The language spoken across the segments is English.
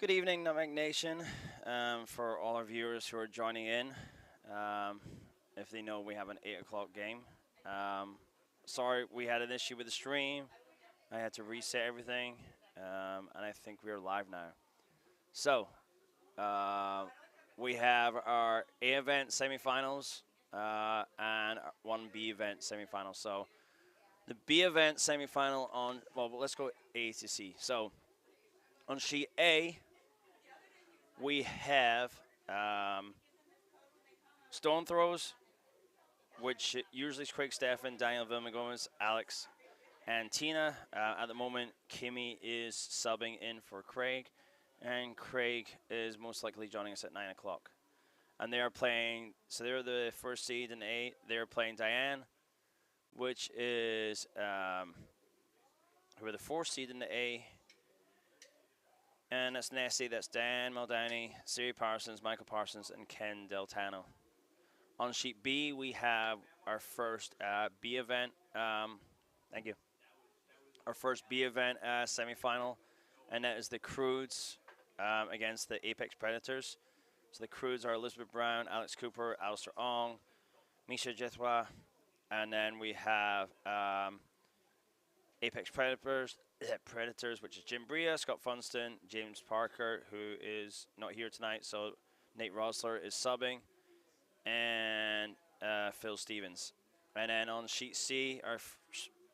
Good evening, Nutmeg Nation. For all our viewers who are joining in, um, if they know we have an 8 o'clock game. Um, Sorry, we had an issue with the stream. I had to reset everything, and I think we're live now. So, uh, we have our A event semifinals and one B event semifinal. So, the B event semifinal well, let's go A to C. So, on sheet A, we have stone throws, which usually is Craig Steffen, Daniel Vilmagomez, Alex, and Tina. At the moment, Kimmy is subbing in for Craig, and Craig is most likely joining us at 9 o'clock. And they are playing, so they're the first seed in A. They're playing Diane, which is, who are the fourth seed in the A. And that's Nessie, that's Dan Muldowney, Siri Parsons, Michael Parsons, and Ken Deltano. On sheet B, we have our first B event. Thank you. Our first B event semifinal, and that is the Crudes against the Apex Predators. So the Crudes are Elizabeth Brown, Alex Cooper, Alistair Ong, Misha Jethwa, and then we have Apex Predators, which is Jim Bria, Scott Funston, James Parker, who is not here tonight, so Nate Rosler is subbing, and Phil Stevens. And then on sheet C,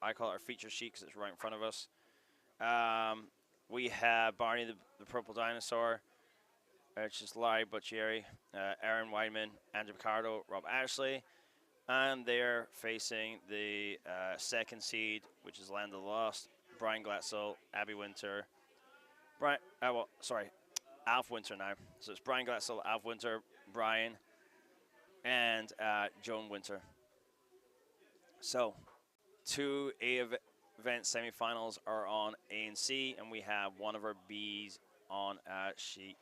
I call it our feature sheet because it's right in front of us. We have Barney the Purple Dinosaur, which is Larry Butchieri, Aaron Weidman, Andrew Picardo, Rob Ashley, and they're facing the second seed, which is Land of the Lost, Brian Glatzel, Abby Winter, Alf Winter now. So it's Brian Glatzel, Alf Winter, Brian, and Joan Winter. So, two A event semifinals are on A and C, and we have one of our Bs on sheet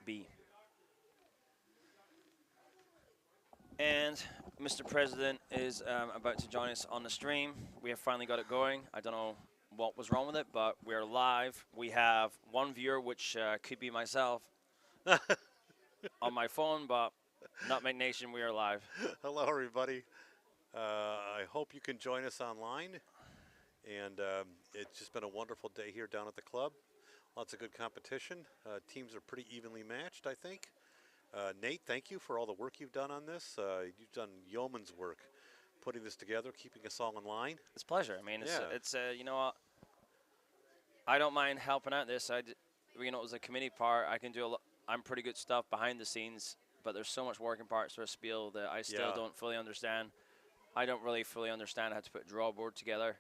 B. And Mr. President is about to join us on the stream. We have finally got it going. I don't know what was wrong with it, but we're live. We have one viewer, which could be myself, on my phone, but Nutmeg Nation, we are live. Hello, everybody. I hope you can join us online. And it's just been a wonderful day here down at the club. Lots of good competition. Teams are pretty evenly matched, I think. Nate, thank you for all the work you've done on this. You've done yeoman's work putting this together, keeping us all in line. It's a pleasure. I mean, it's you know what? I don't mind helping out this. It was a committee part. I can do a lot. I'm pretty good stuff behind the scenes, but there's so much working parts for a spiel that I still don't fully understand. I don't really fully understand how to put a draw board together.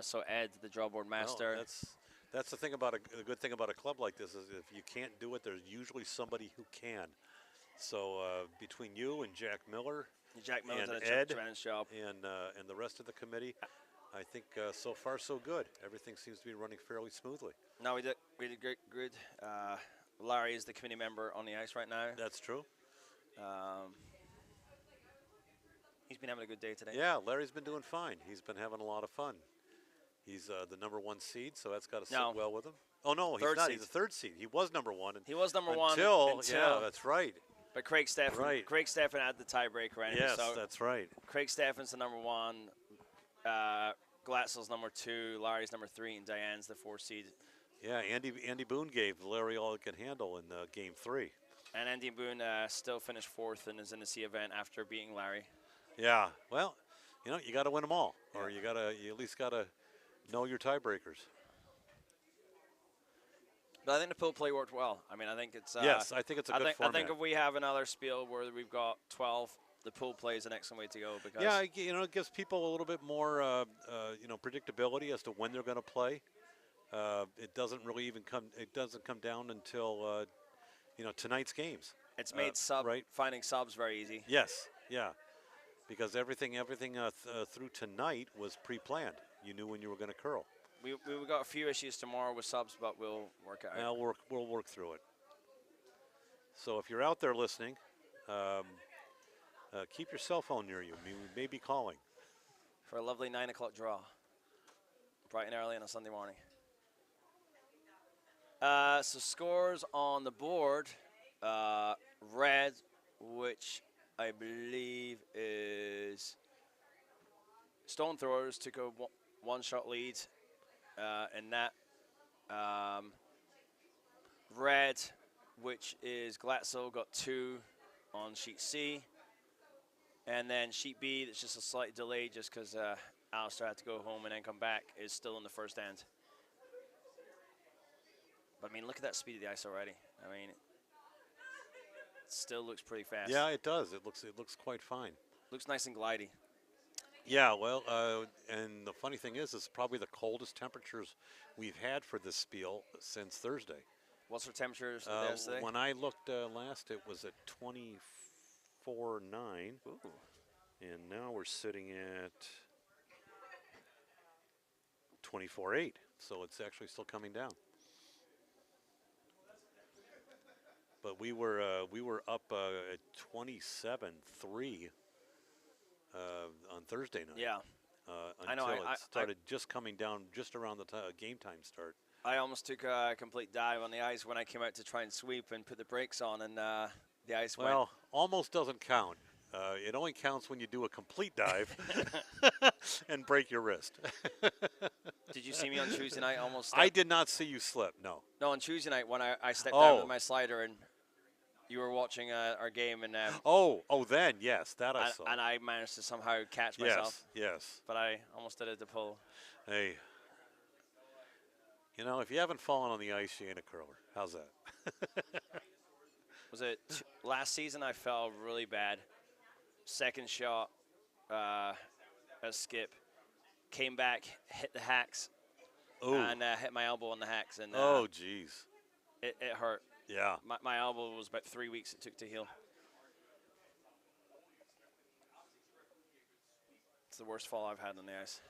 So Ed, the draw board master. Well, that's the thing about the good thing about a club like this is if you can't do it, there's usually somebody who can. So between you and Jack Miller, Miller's done Ed, a tremendous job, and the rest of the committee, I think so far so good. Everything seems to be running fairly smoothly. No, we did good. Larry is the committee member on the ice right now. That's true. He's been having a good day today. Yeah, Larry's been doing fine. He's been having a lot of fun. He's the #1 seed, so that's got to sit well with him. Oh, no, he's not. He's the third seed. He was #1. He was number one until, yeah, that's right. But Craig Steffen had the tiebreaker anyway. Yes, so that's right. Craig Steffen's the #1. Glatzel's #2. Larry's #3, and Diane's the 4th seed. Yeah, Andy Boone gave Larry all he could handle in Game 3. And Andy Boone still finished 4th and is in the C event after beating Larry. Yeah, well, you got to win them all, or you at least got to know your tiebreakers. But I think the pool play worked well. I mean, I think it's yes, I think it's a good format. I think if we have another spiel where we've got 12, the pool play is an excellent way to go. Because it gives people a little bit more predictability as to when they're going to play. It doesn't really even come. It doesn't come down until tonight's games. It's made finding subs very easy. Yes, yeah, because everything through tonight was pre-planned. You knew when you were going to curl. We got a few issues tomorrow with subs, but we'll work it out. We'll work through it. So if you're out there listening, keep your cell phone near you. We may be calling for a lovely 9 o'clock draw, bright and early on a Sunday morning. So scores on the board, red, which I believe is Stone Throwers took a one-shot lead in that. Red, which is Glatzel, got 2 on sheet C. And then sheet B, that's just a slight delay just because Alistair had to go home and then come back, is still in the first end. But, I mean, look at that speed of the ice already. I mean, it still looks pretty fast. Yeah, it does. It looks quite fine. Looks nice and glidey. Yeah, well, and the funny thing is, it's probably the coldest temperatures we've had for this spiel since Thursday. What's our temperatures today? When I looked last, it was at 24.9. Ooh. And now we're sitting at 24.8. So it's actually still coming down. But we were up at 27.3 on Thursday night. Yeah. Until I know. it started just coming down just around the game time start. I almost took a complete dive on the ice when I came out to try and sweep and put the brakes on, and the ice went. Well, almost doesn't count. It only counts when you do a complete dive and break your wrist. Did you see me on Tuesday night almost? I did not see you slip, no. No, on Tuesday night when I stepped down with my slider and you were watching our game. And then, yes, that I saw. And I managed to somehow catch myself. Yes. But I almost did it to pull. Hey, you know, if you haven't fallen on the ice, you ain't a curler. How's that? Was it last season I fell really bad? Second shot, a skip, came back, hit the hacks, and hit my elbow on the hacks. And oh, jeez. It hurt. Yeah. My elbow was about 3 weeks it took to heal. It's the worst fall I've had on the ice.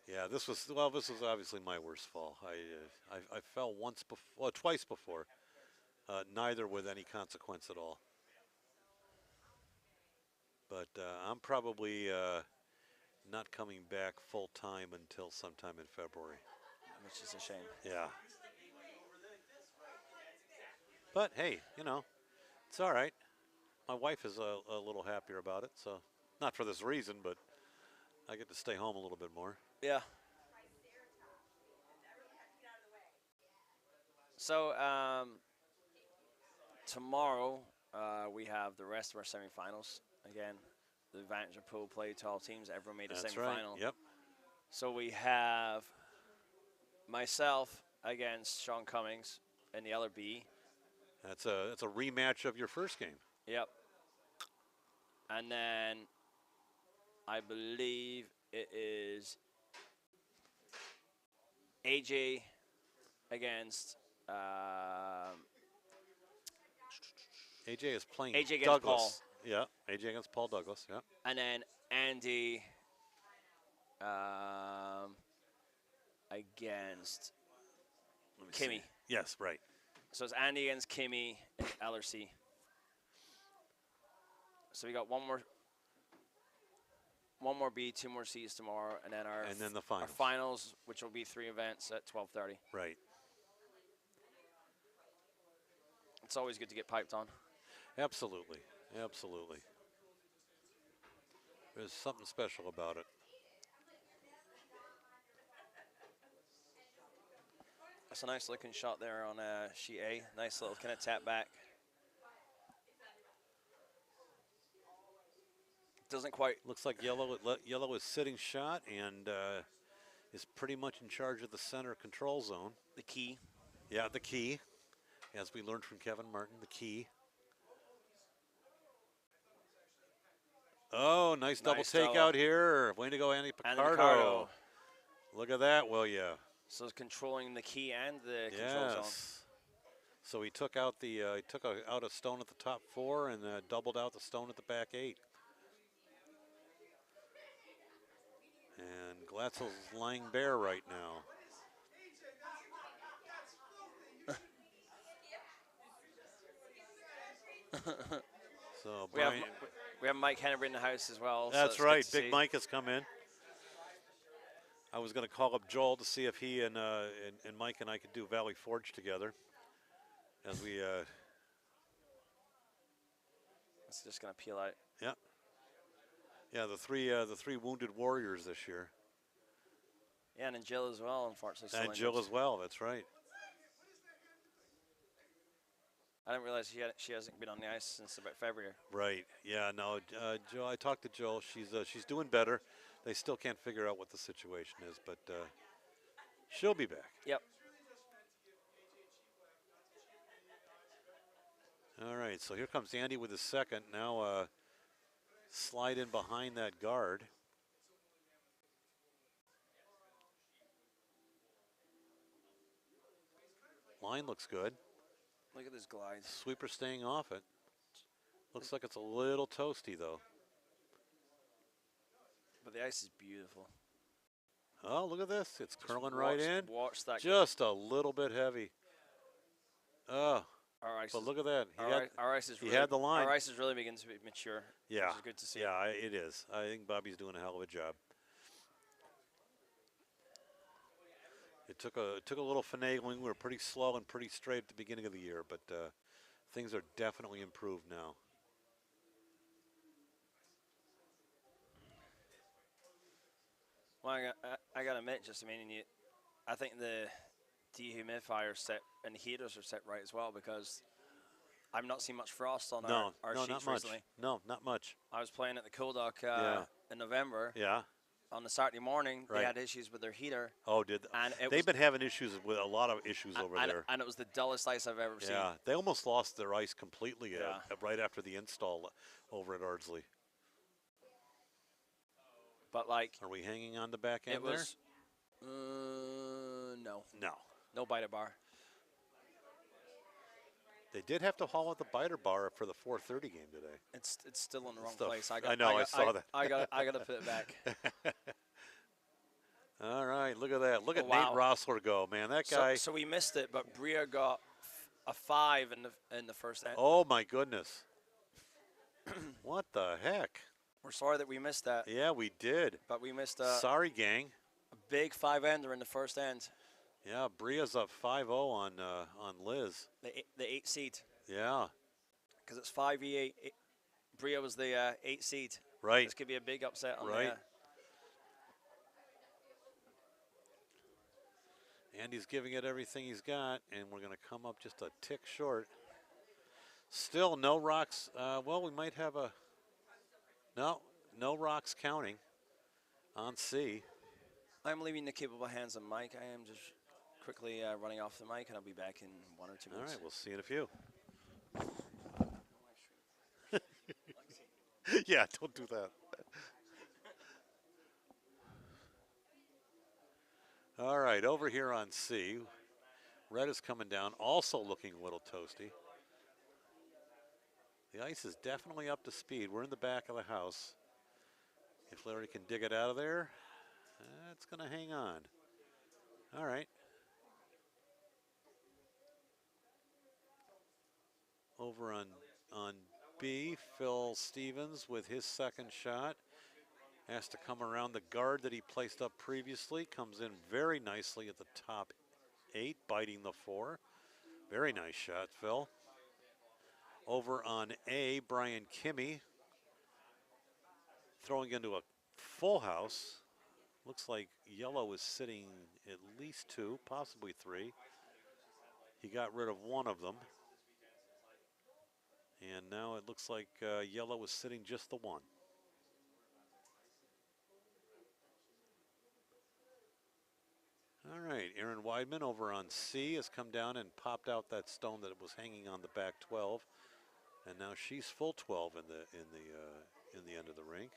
Yeah, this was obviously my worst fall. I fell twice before, neither with any consequence at all. But I'm probably not coming back full time until sometime in February. Which is a shame. Yeah. But hey, you know, it's all right. My wife is a little happier about it, so not for this reason, but I get to stay home a little bit more. Yeah. So tomorrow we have the rest of our semifinals. Again, the advantage of pool play, 12 teams. Everyone made a That's semifinal. Right. Yep. So we have myself against Sean Cummings in the other B. That's a rematch of your first game. Yep. And then I believe it is AJ against AJ is playing AJ against Douglas. Paul. Yeah, AJ against Paul Douglas. Yeah. And then Andy against Kimmy. Yes, right. So it's Andy against Kimmy in LRC. So we got one more B, 2 more C's tomorrow, and then the finals. Our finals, which will be 3 events at 12:30. Right. It's always good to get piped on. Absolutely. There's something special about it. That's a nice looking shot there on sheet A. Nice little kind of tap back. Doesn't quite. Looks like yellow is sitting shot and is pretty much in charge of the center control zone. The key. Yeah, the key. As we learned from Kevin Martin, the key. Oh, nice double takeout here. Way to go, Andy Picardo. Look at that, will ya? So it's controlling the key and the control zone. So he took out out a stone at the top 4 and doubled out the stone at the back 8. And Glatzel's lying bare right now. So we have Mike Hennery in the house as well. That's right. Big Mike has come in. I was going to call up Joel to see if he and Mike and I could do Valley Forge together. as we It's just gonna peel out. yeah. Yeah, the three wounded warriors this year. Yeah, and then Jill as well, unfortunately. Still And Jill injured. as well, that's right. I didn't realize she hasn't been on the ice since about February. Right. Yeah. No. Jill. I talked to Jill. She's doing better. They still can't figure out what the situation is, but she'll be back. Yep. All right. So here comes Andy with his second. Now slide in behind that guard. Line looks good. Look at this glide. Sweeper staying off it. Looks like it's a little toasty though. But the ice is beautiful. Oh, look at this. It's Just curling right in. Watch that. Just a little bit heavy. Oh, Our ice but is, look at that. our ice is he really, had the line. Our ice is really beginning to be mature. Yeah. Which is good to see. Yeah, it is. I think Bobby's doing a hell of a job. It took a little finagling. We were pretty slow and pretty straight at the beginning of the year, but things are definitely improved now. Well, I got to admit, I think the dehumidifier set and the heaters are set right as well, because I've not seen much frost on our no, sheets not much. recently. No, not much. I was playing at the Cool Dock Yeah. in November. Yeah. On the Saturday morning, Right. they had issues with their heater. Oh, did And they've been having issues with a lot of issues over there. And it was the dullest ice I've ever seen. Yeah, they almost lost their ice completely Yeah. right after the install over at Ardsley. But like, Are we hanging on the back end it was, no, there? no biter bar. They did have to haul out the biter bar for the 4:30 game today. It's still in the wrong Stuff. place. I know, I saw that. I got to put it back. All right, look at that. Look at wow. Nate Rossler go, man. That guy. So we missed it, but Bria got a 5 in the first end. Oh my goodness. What the heck? We're sorry that we missed that. Yeah, we did. But we missed Sorry, gang. a big 5-ender in the first end. Yeah, Bria's up 5-0 on Liz. The 8 seed. Yeah. Because it's 5v8. Bria was the 8 seed. Right. This could be a big upset on Right. Andy's giving it everything he's got, and we're going to come up just a tick short. Still no rocks. Well, we might have a no rocks counting on C. I'm leaving the capable hands of Mike. I am just quickly running off the mic, and I'll be back in 1 or 2 All minutes. right, we'll see you in a few. Yeah, don't do that. All right, over here on C, red is coming down, also looking a little toasty. The ice is definitely up to speed. We're in the back of the house. If Larry can dig it out of there, it's going to hang on. All right. Over on B, Phil Stevens with his second shot. Has to come around the guard that he placed up previously. Comes in very nicely at the top 8, biting the 4. Very nice shot, Phil. Over on A, Brian Kimmy throwing into a full house. Looks like yellow is sitting at least 2, possibly 3. He got rid of one of them. And now it looks like yellow is sitting just the 1. All right, Aaron Weidman over on C has come down and popped out that stone that was hanging on the back 12, and now she's full 12 in the end of the rink.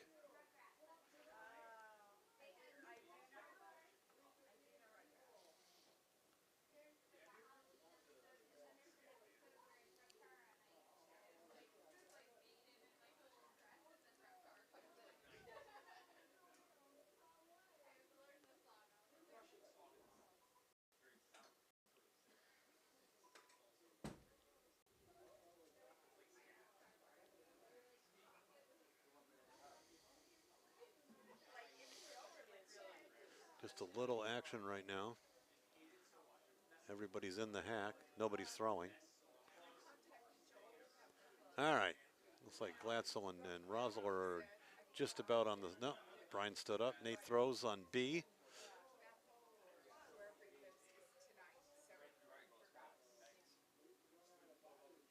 Just a little action right now. Everybody's in the hack. Nobody's throwing. All right. Looks like Glatzel and Rosler are just about on the. No, Brian stood up. Nate throws on B.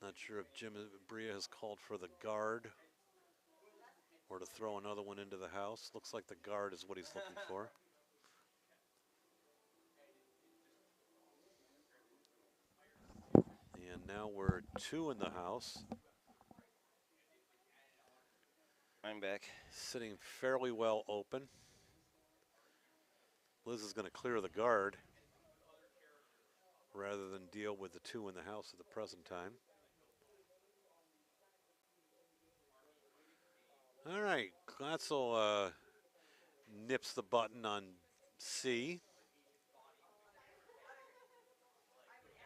Not sure if Jim Bria has called for the guard or to throw another one into the house. Looks like the guard is what he's looking for. And now we're 2 in the house. I'm back. Sitting fairly well open. Liz is going to clear the guard rather than deal with the 2 in the house at the present time. All right, Glatzel nips the button on C.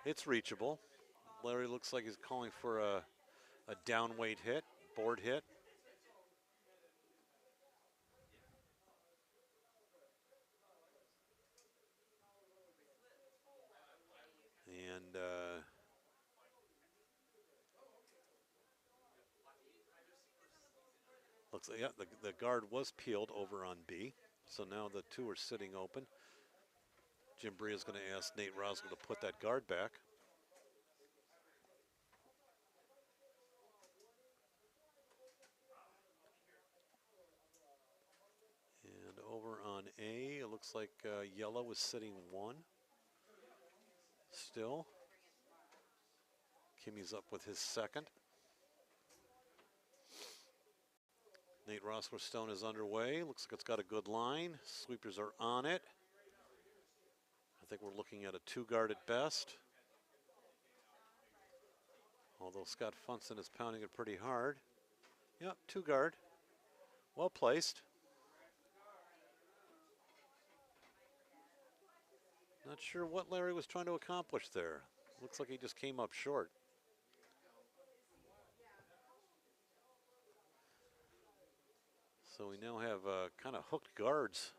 It's reachable. Larry looks like he's calling for a down weight hit, board hit. And looks like, yeah, the guard was peeled over on B. So now the 2 are sitting open. Jim Bria is going to ask Nate Rosler to put that guard back. And over on A, it looks like yellow is sitting 1 still. Kimmy's up with his second. Nate Rosler Stone is underway. Looks like it's got a good line. Sweepers are on it. I think we're looking at a 2 guard at best. Although Scott Funston is pounding it pretty hard. Yep, 2 guard. Well placed. Not sure what Larry was trying to accomplish there. Looks like he just came up short. So we now have kind of hooked guards.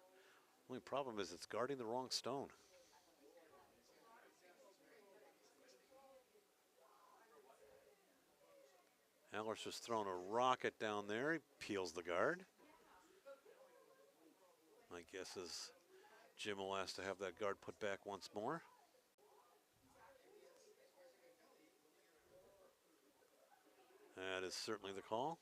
Only problem is it's guarding the wrong stone. Allers just thrown a rocket down there. He peels the guard. My guess is Jim will ask to have that guard put back once more. That is certainly the call.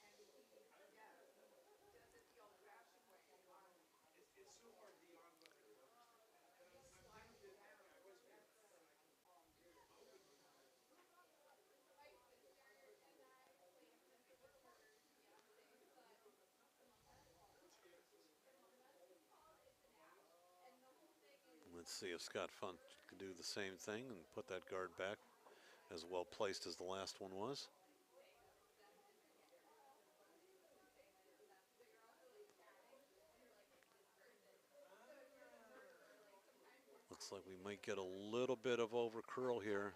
Let's see if Scott Funt can do the same thing and put that guard back as well placed as the last one was. Looks like we might get a little bit of over curl here.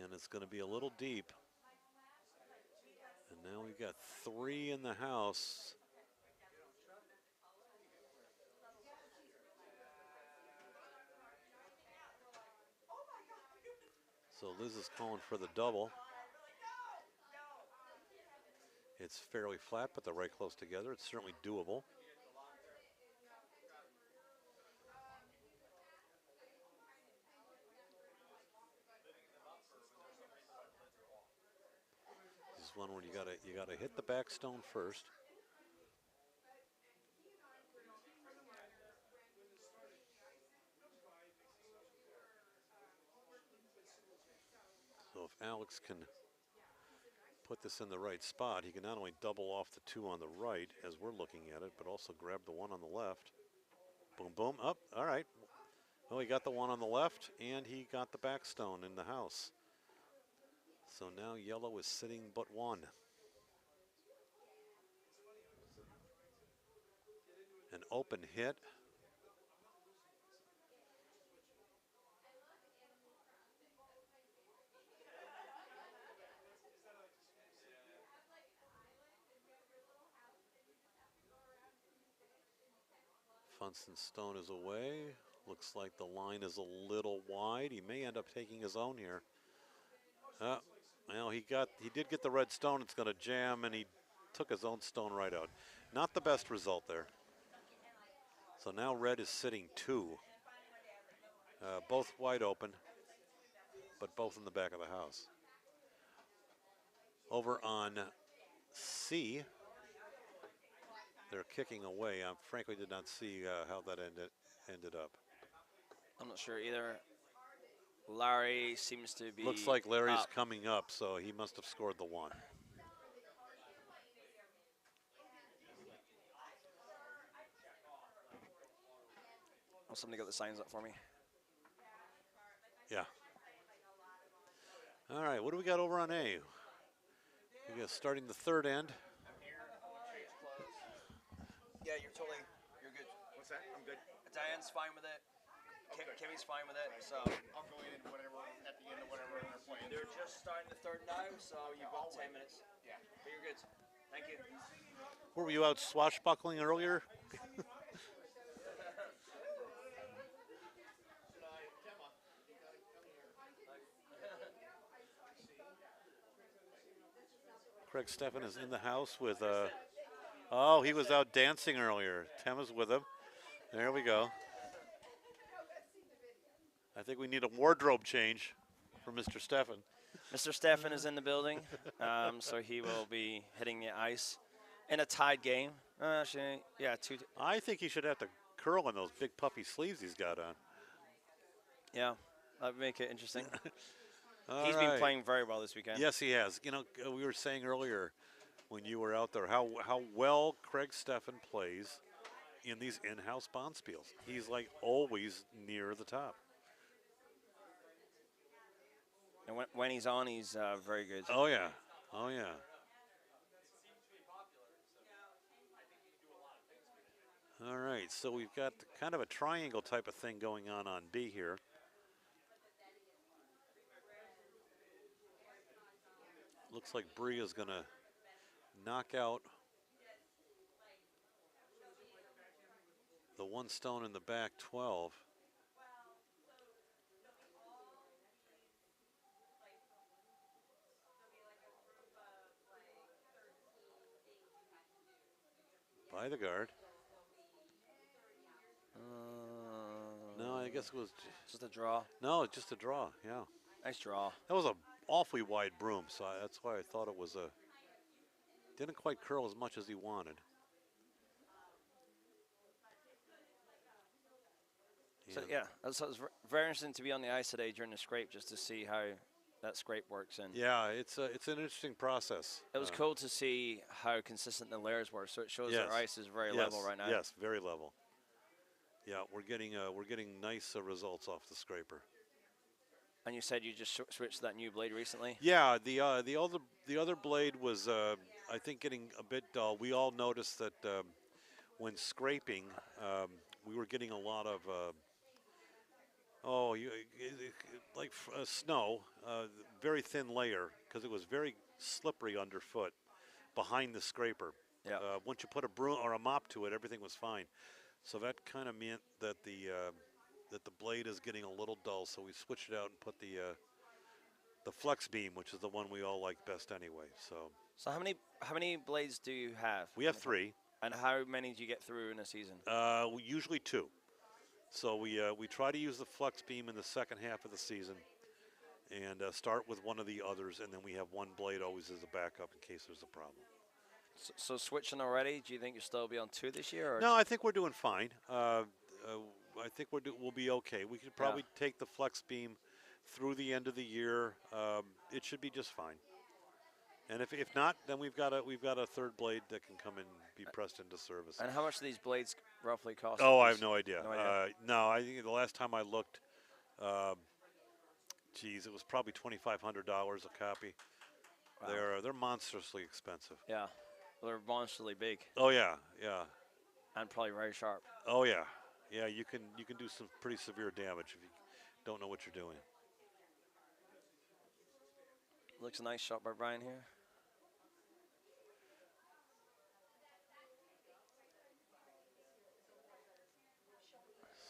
And it's going to be a little deep. And now we've got 3 in the house. So Liz is calling for the double. It's fairly flat, but they're right close together. It's certainly doable. This is one where you gotta hit the back stone first. So if Alex can put this in the right spot, he can not only double off the 2 on the right as we're looking at it, but also grab the 1 on the left. Boom, boom, up, all right. Well, he got the 1 on the left, and he got the back stone in the house. So now yellow is sitting but 1. An open hit. Funston Stone is away. Looks like the line is a little wide. He may end up taking his own here. Well, he did get the red stone. It's going to jam, and he took his own stone right out. Not the best result there. So now red is sitting 2. Both wide open, but both in the back of the house. Over on C, they're kicking away. I frankly did not see how that ended up. I'm not sure either. Larry seems to be Looks like Larry's up. coming up, so he must have scored the 1. Oh, somebody got the signs up for me. Yeah. All right, what do we got over on A? We got starting the third end. Yeah, you're good. What's that? I'm good. Diane's fine with it. Kimmy's fine with it. So I'll go in whatever at the end of whatever they're playing. they're just starting the third now, so you've got 10 minutes. Yeah. But you're good. Thank you. Were you out swashbuckling earlier? Craig Steffen is in the house with, oh, he was out dancing earlier. Tema's with him. There we go. I think we need a wardrobe change for Mr. Steffen. Mr. Steffen is in the building, so he will be hitting the ice in a tied game. Actually, yeah, 2. I think he should have to curl in those big puffy sleeves he's got on. Yeah, that would make it interesting. All Been right. playing very well this weekend. Yes, he has. You know, we were saying earlier when you were out there how well Craig Steffen plays in these in-house bonspiels. He's like always near the top. And when he's on, he's very good. Oh yeah, oh yeah. All right, so we've got kind of a triangle type of thing going on B here. Looks like Bria's going to knock out the 1 stone in the back 12. By the guard. No, I guess it was Just a draw. no, just a draw. Yeah, Nice draw. that was a awfully wide broom, so that's why I thought it was a. Didn't quite curl as much as he wanted. So yeah, so it's very interesting to be on the ice today during the scrape, just to see how that scrape works. And Yeah, it's an interesting process. it was cool to see how consistent the layers were. So it shows Yes. our ice is very Yes, level right now. Yes, very level. Yeah, we're getting nice results off the scraper. And you said you just switched to that new blade recently. Yeah, the other blade was I think getting a bit dull. We all noticed that when scraping, we were getting a lot of snow, very thin layer because it was very slippery underfoot behind the scraper. Yeah. Once you put a broom or a mop to it, everything was fine. So that kind of meant that the blade is getting a little dull. So we switched it out and put the flex beam, which is the one we all like best anyway. So how many blades do you have? We have 3. And how many do you get through in a season? We usually 2. So we try to use the flex beam in the second half of the season, and start with one of the others, and then we have 1 blade always as a backup in case there's a problem. So switching already, do you think you'll still be on 2 this year? Or No, I think we're doing fine. I think we'll be okay. We could probably take the flex beam through the end of the year. It should be just fine. And if not, then we've got a third blade that can come and be pressed into service. And how much do these blades roughly cost? Oh, I have no idea. No idea. No, I think the last time I looked, it was probably $2,500 a copy. Wow. They're monstrously expensive. Yeah, they're monstrously big Oh yeah, yeah. and probably very sharp. Oh yeah, yeah. You can do some pretty severe damage if you don't know what you're doing. Looks a nice shot by Brian here.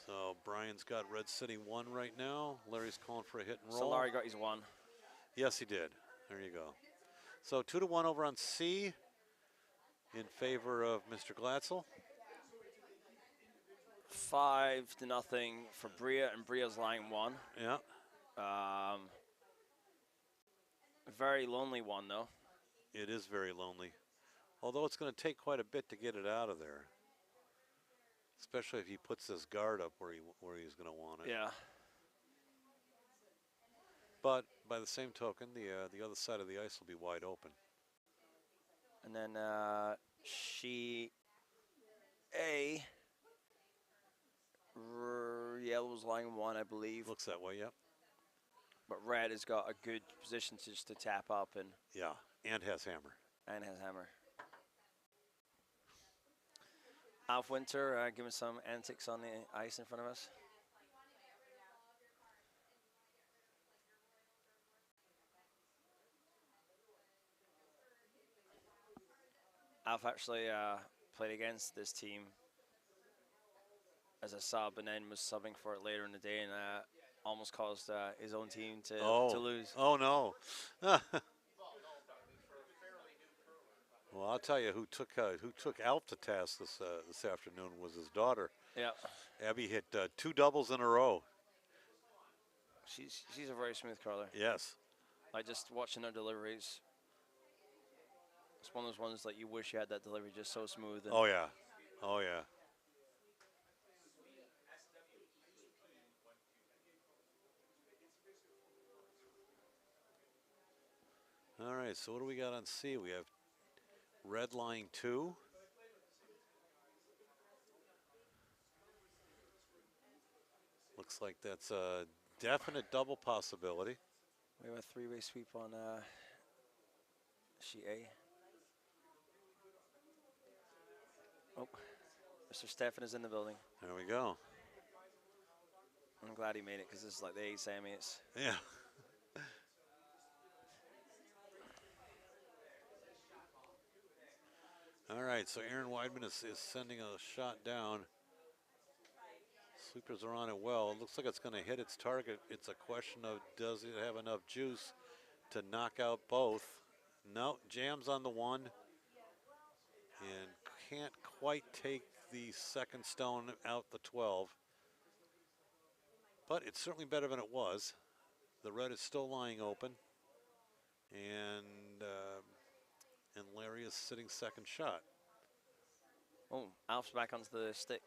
So Brian's got red sitting 1 right now. Larry's calling for a hit and roll. So Larry got his 1. Yes, he did. There you go. So 2-1 over on C in favor of Mr. Glatzel. 5-0 for Bria, and Bria's line 1. Yeah. Very lonely one, though. It is very lonely. Although it's going to take quite a bit to get it out of there. Especially if he puts this guard up where he's going to want it. Yeah. But by the same token, the other side of the ice will be wide open. And then yellow's line 1, I believe. Looks that way, yep. But red has got a good position to just to tap up and has hammer. And has hammer. Alf Winter giving some antics on the ice in front of us. Alf actually played against this team as a sub, and then was subbing for it later in the day, and almost caused his own team to lose. Oh no! Well, I'll tell you who took Alf to task this afternoon was his daughter. Yeah. Abby hit 2 doubles in a row. She's a very smooth curler. Yes. Like just watching her deliveries. It's one of those ones that you wish you had that delivery just so smooth. Oh yeah. Oh yeah. All right, so what do we got on C? We have red line 2. Looks like that's a definite double possibility. We have a 3-way sweep on sheet A. Oh, Mr. Stefan is in the building. There we go. I'm glad he made it because this is like the 8 Sammy. Yeah. All right, so Aaron Weidman is sending a shot down. Sweepers are on it well. It looks like it's going to hit its target. It's a question of does it have enough juice to knock out both. No, jams on the 1 and can't quite take the second stone out the 12. But it's certainly better than it was. The red is still lying open. And Larry is sitting second shot. Oh, Alf's back onto the stick.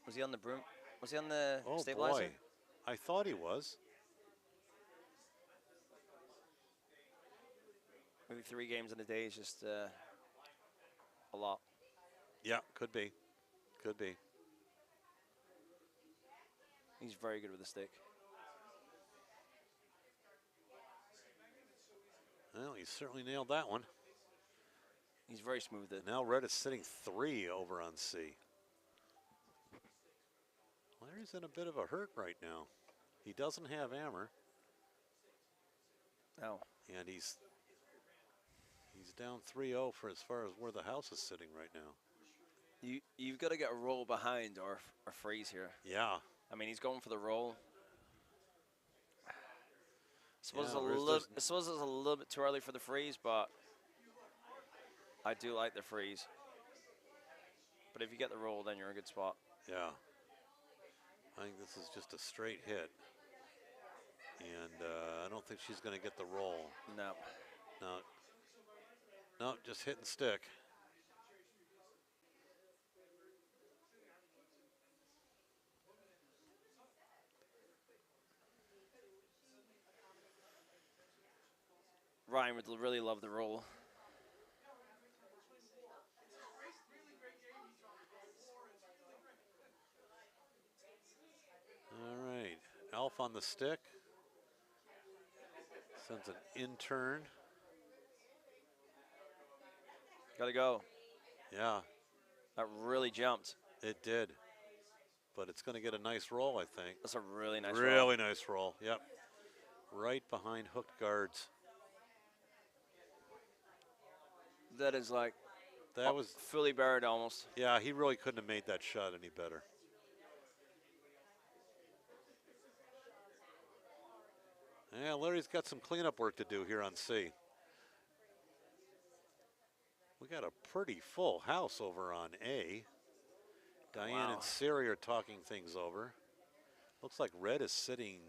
Was he on the broom? Was he on the stabilizer? Boy, I thought he was. Maybe 3 games in a day is just a lot. Yeah, could be. Could be. He's very good with the stick. Well, he certainly nailed that one. He's very smooth. Now red is sitting 3 over on C. Larry's in a bit of a hurt right now. He doesn't have hammer. No. And he's down 3-0 for as far as where the house is sitting right now. You've got to get a roll behind or freeze here. Yeah. I mean, he's going for the roll. I suppose, Yeah, I suppose it's a little bit too early for the freeze, but I do like the freeze. But if you get the roll, then you're in a good spot. Yeah. I think this is just a straight hit. And I don't think she's going to get the roll. No. No. No, just hit and stick. Ryan would really love the roll. All right, Alf on the stick. Sends an in-turn. Gotta go. Yeah. That really jumped. It did. But it's going to get a nice roll, I think. That's a really nice roll. Really nice roll, yep. Right behind hooked guards. That is like that was fully buried almost. Yeah, he really couldn't have made that shot any better. Yeah, Larry's got some cleanup work to do here on C. We got a pretty full house over on A. Diane Wow. and Siri are talking things over. Looks like red is sitting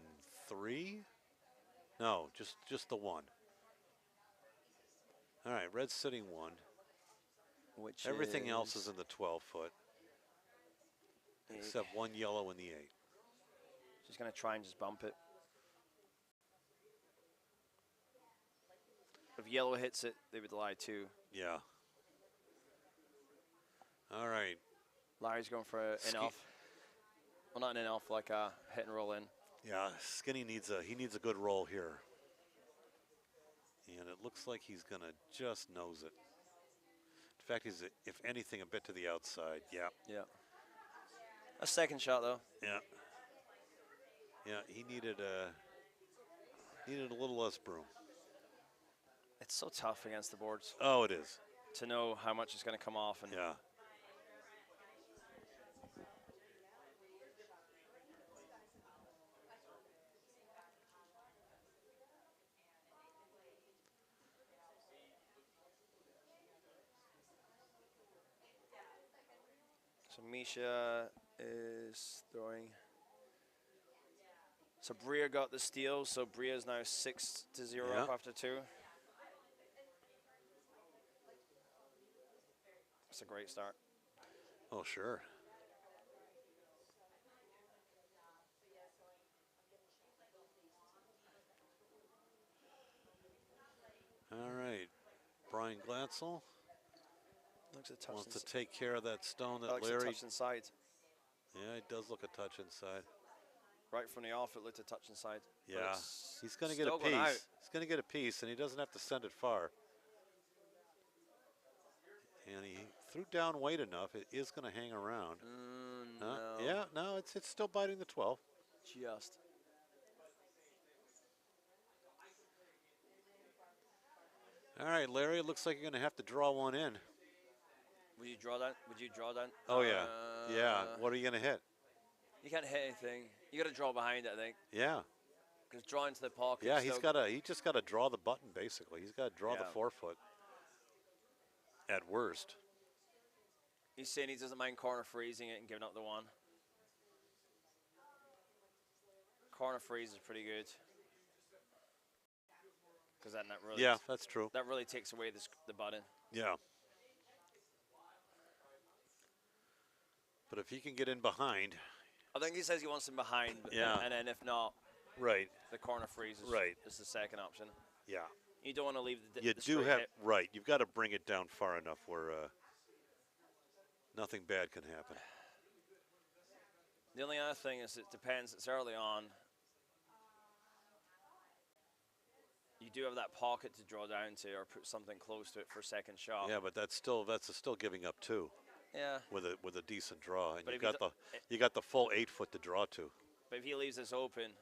3. No, just the 1. All right, red's sitting 1. Which Everything else is in the 12-foot, except 1 yellow in the 8. Just going to try and just bump it. If yellow hits it, they would lie too. Yeah. All right. Larry's going for an off. Well, not an off, like a hit and roll in. Yeah, Skinny needs a good roll here. And it looks like he's going to just nose it. In fact, he's, if anything, a bit to the outside. Yeah. Yeah. A second shot, though. Yeah. Yeah, he needed a little less broom. It's so tough against the boards Oh, it is. to know how much is going to come off. And Yeah. So Misha is throwing. So Bria got the steal, so Bria is now 6-0 Yeah. up after 2. That's a great start. Oh, sure. All right. Brian Glatzel Looks a touch wants to inside. take care of that stone that Looks a Larry. touch inside. Yeah, it does look a touch inside. Right from the off, it looked a touch inside. but Yeah, it's he's going to get a still going out. piece. He's going to get a piece, and he doesn't have to send it far. And he threw down weight enough. It is going to hang around. No. Yeah, no, it's still biting the 12. Just. All right, Larry, it looks like you're going to have to draw one in. Would you draw that? Would you draw that? Oh, yeah. Yeah, what are you going to hit? You can't hit anything. You got to draw behind it, I think. Yeah. Because drawing to the pocket. Yeah, still, he just got to draw the button, basically. He's got to draw the Yeah. 4-foot at worst. He's saying he doesn't mind corner freezing it and giving up the 1. Corner freeze is pretty good. Because then that really, Yeah, that's true. that really takes away the button. Yeah. But if he can get in behind. I think he says he wants him behind. Yeah. And then if not, Right. the corner freeze is, Right. is the second option. Yeah. You don't want to leave the You the do straight have, hit. right, you've got to bring it down far enough where nothing bad can happen. The only other thing is it depends. It's early on. You do have that pocket to draw down to or put something close to it for second shot. Yeah, but that's still giving up 2 Yeah. with a decent draw, and But you if he got you got the full 8-foot to draw to. But if he leaves this open,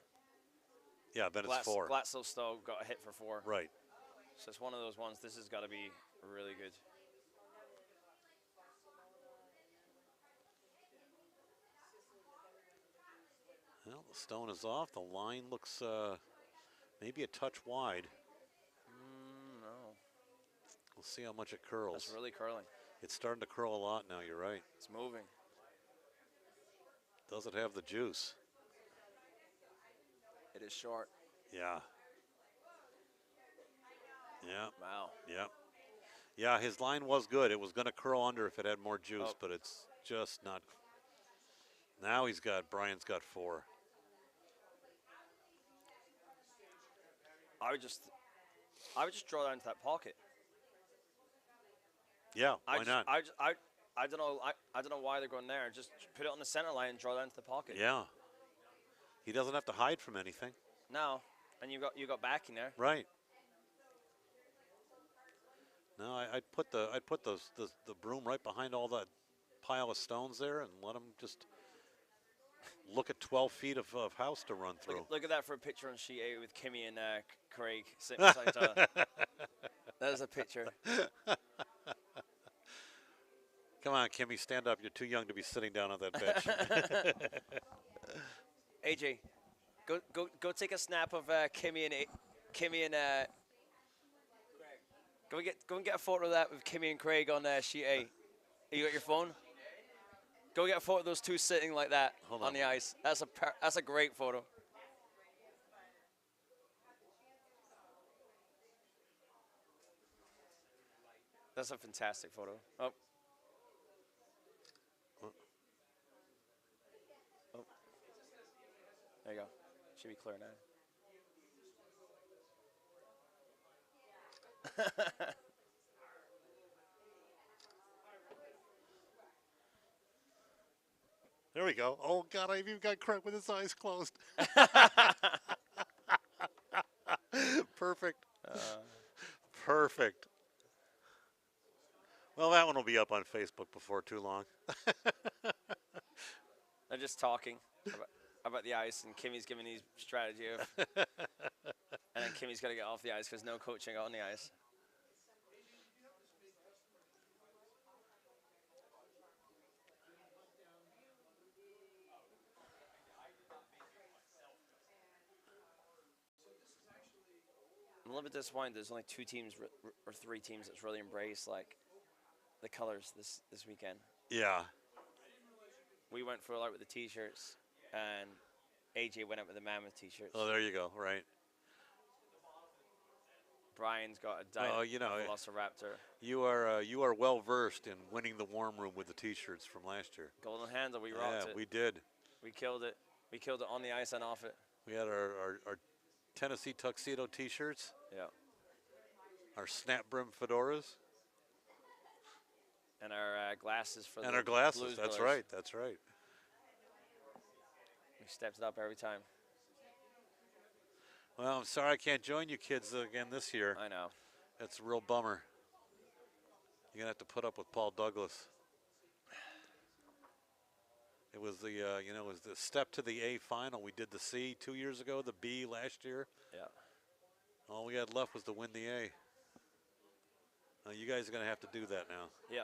Yeah, then it's 4. Glatzel still got a hit for 4. Right. So it's one of those ones. This has got to be really good. Well, the stone is off. The line looks maybe a touch wide. No, We'll see how much it curls. that's really curling. It's starting to curl a lot now. You're right. It's moving. Does it have the juice? It is short. Yeah. Yeah. Wow. Yeah. Yeah, his line was good. It was going to curl under if it had more juice, Oh. but it's just not. Now Brian's got 4. I would just draw down to that pocket. Yeah, why not? I don't know. I don't know why they're going there. Just put it on the center line and draw down to the pocket. Yeah. He doesn't have to hide from anything. No, and you got backing there. Right. No, I'd put the broom right behind all that pile of stones there and let him just look at 12 feet of house to run through. Look at that for a picture on sheet 8 with Kimmy and Craig sitting beside each other. There's a picture. Come on, Kimmy, stand up. You're too young to be sitting down on that bench. AJ, Go take a snap of Kimmy and go and get a photo of that with Kimmy and Craig on sheet A. You got your phone? Go get a photo of those two sitting like that Hold on on. the ice. That's a great photo. That's a fantastic photo. Oh. Oh. There you go. Should be clear now. There we go. Oh, God, I've even got Craig with his eyes closed. Perfect. Perfect. Well, that one will be up on Facebook before too long. They're just talking about the ice, and Kimmy's giving his strategy of, and then Kimmy's got to get off the ice because no coaching on the ice. I'm a little bit disappointed. There's only 2 teams or 3 teams that's really embraced like the colors this weekend. Yeah. We went full out with the T-shirts, and AJ went out with the Mammoth T-shirts. Oh, there you go. Right. Brian's got a diet Velociraptor. You are well versed in winning the warm room with the T-shirts from last year. Golden Handle, we rocked it. Yeah, we did. We killed it. We killed it on the ice and off it. We had our Tennessee tuxedo T-shirts. Yeah. Our snap brim fedoras. And our glasses for and the our glasses. Blues That's Brothers. right. That's right. We stepped it up every time. Well, I'm sorry I can't join you kids again this year. I know. That's a real bummer. You're gonna have to put up with Paul Douglas. It was the it was the step to the A final. We did the C 2 years ago, the B last year. Yeah. All we had left was to win the A. Now you guys are gonna have to do that now. Yeah.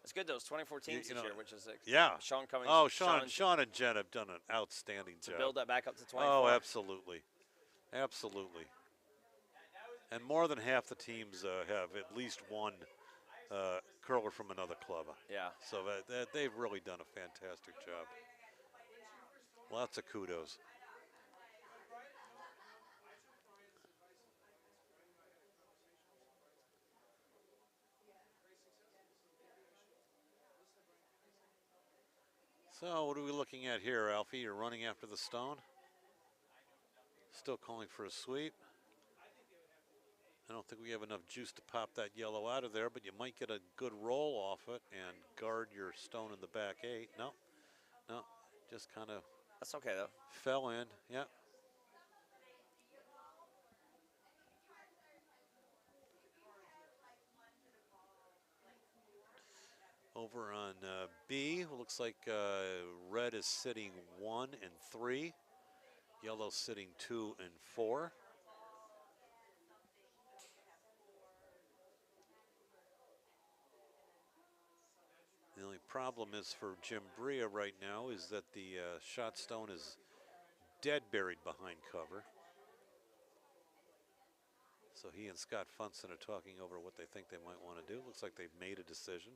It's good though. It's 2014 You this know, year, which is yeah. Sean Cummings. Oh, Sean and Jen have done an outstanding to job. build that back up to 24. Oh, absolutely, absolutely. And more than half the teams have at least one curler from another club. Yeah. So they've really done a fantastic job. Lots of kudos. So what are we looking at here, Alfie? You're running after the stone. Still calling for a sweep. I don't think we have enough juice to pop that yellow out of there, but you might get a good roll off it and guard your stone in the back 8. No, just kind of. That's okay though. Fell in, yeah. Over on B, looks like red is sitting 1 and 3, yellow sitting 2 and 4. The only problem is for Jim Bria right now is that the shot stone is dead buried behind cover. So he and Scott Funston are talking over what they think they might want to do. Looks like they've made a decision.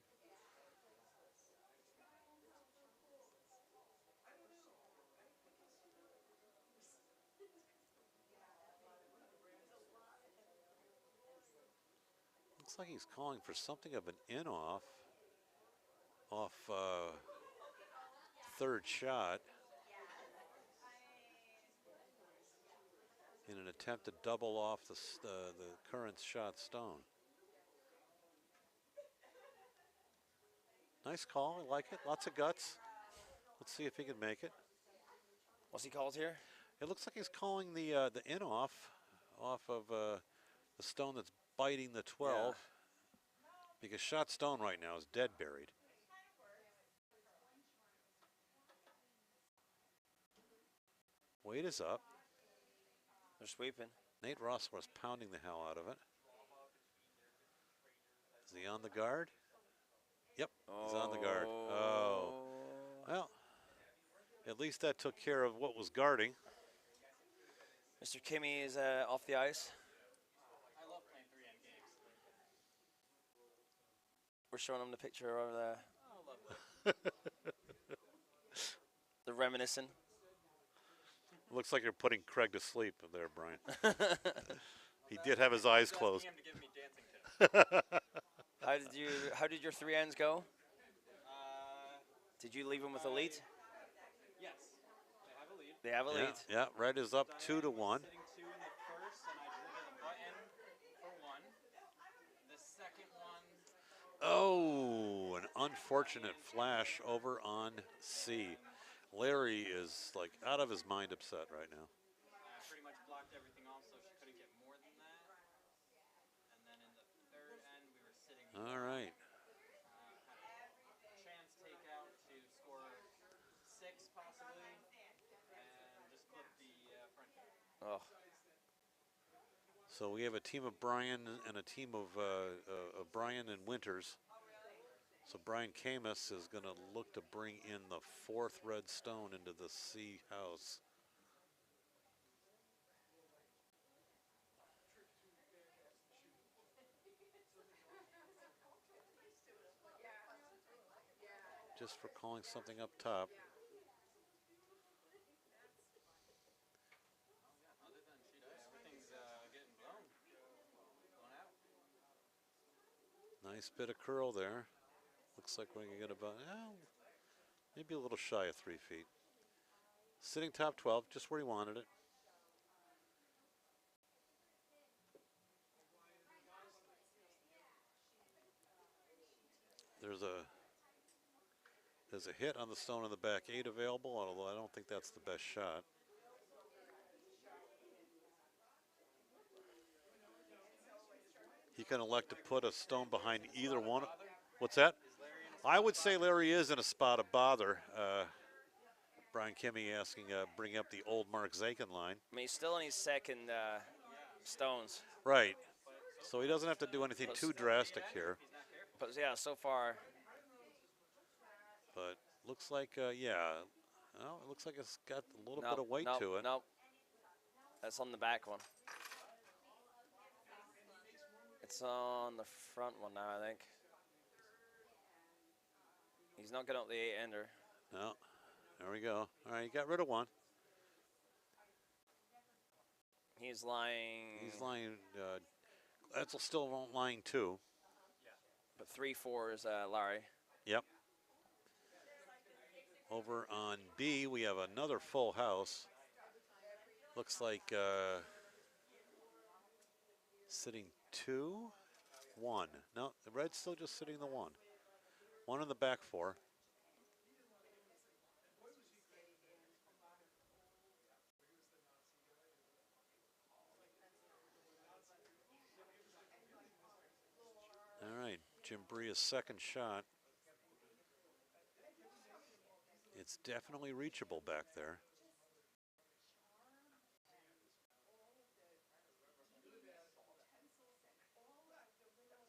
Looks like he's calling for something of an in-off third shot in an attempt to double off the current shot stone. Nice call, I like it, lots of guts. Let's see if he can make it. What's he called here? It looks like he's calling the in-off off of the stone that's biting the 12, Yeah. because shot stone right now is dead buried. Weight is up. They're sweeping. Nate Ross was pounding the hell out of it. Is he on the guard? Yep, he's on the guard. Oh. Well, At least that took care of what was guarding. Mr. Kimmy is off the ice. I love playing 3-end games. We're showing him the picture of the Oh, lovely. the reminiscing. Looks like you're putting Craig to sleep there, Brian. He did have his eyes closed. Asking him to give me dancing tips. How did your 3 ends go? Uh, Did you leave him with a lead? yes, they have a lead. They have a lead. Yeah, Red is up 2-1. Sitting 2 in the first, and I dribbled a button for 1. The second one, Oh, an unfortunate flash over on C. Larry is like out of his mind upset right now. pretty much blocked everything off, so she couldn't get more than that. And then in the third end, we were sitting. All right. Had a chance takeout to score 6 possibly, and just clipped the front. Oh, So we have a team of Brian and a team of Brian and Winters. So Brian Camus is going to look to bring in the 4th red stone into the C house. Just for calling something up top. Other than everything's getting blown out. Nice bit of curl there. Looks like we're going to get about, maybe a little shy of 3 feet. Sitting top 12, just where he wanted it. There's a hit on the stone in the back 8 available, although I don't think that's the best shot. He can elect to put a stone behind either one. What's that? I would say Larry is in a spot of bother. Brian Kimmy asking, bring up the old Mark Zakin line. I mean, he's still in his second stones. Right. So he doesn't have to do anything too drastic here. But yeah, so far, But looks like, yeah. Well, it looks like it's got a little bit of weight nope, to it. Nope. That's on the back one. It's on the front one now, I think. He's not getting up the 8-ender. No. There we go. All right, he got rid of one. He's lying. He's lying. Etzel still lying 2. But 3-4 is Larry. Yep. Over on B, we have another full house. Looks like sitting 2, 1. No, the Red's still just sitting the 1. 1 in the back 4. All right, Jim Bria's second shot. It's definitely reachable back there.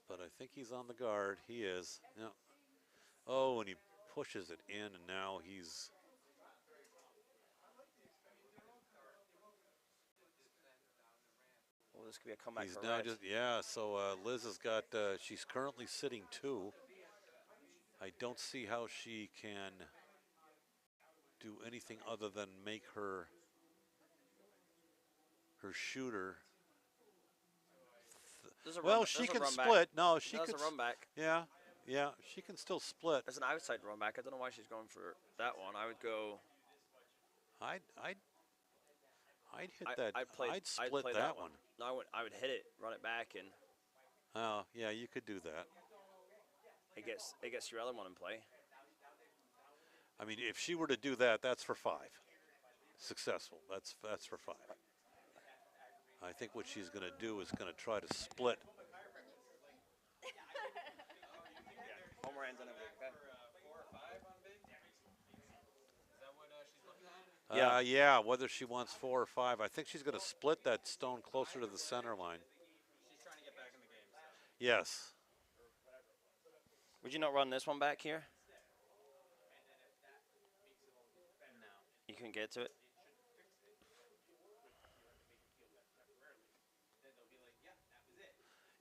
But I think he's on the guard. He is. Yeah. Oh, and he pushes it in, and now he's. Well, this could be a comeback He's for now Red. just, yeah, so Liz has got, she's currently sitting 2. I don't see how she can do anything other than make her shooter. There's a Well, run, she there's a can run back. split. No, she There's could. a run back. Yeah, yeah, she can still split. There's an outside run back. I don't know why she's going for that one. I would go. I'd hit that. I'd split play that one. No, I would hit it, run it back, and Oh, yeah, you could do that. it gets your other one in play. I mean, if she were to do that, that's for 5. Successful. That's for 5. I think what she's going to do is going to try to split. One more ends on it. Okay. 4 or 5 on big. Is that what she's looking at? Yeah, whether she wants 4 or 5. I think she's going to split that stone closer to the center line. She's trying to get back in the game. So. Yes. Would you not run this one back here? couldn't get to it.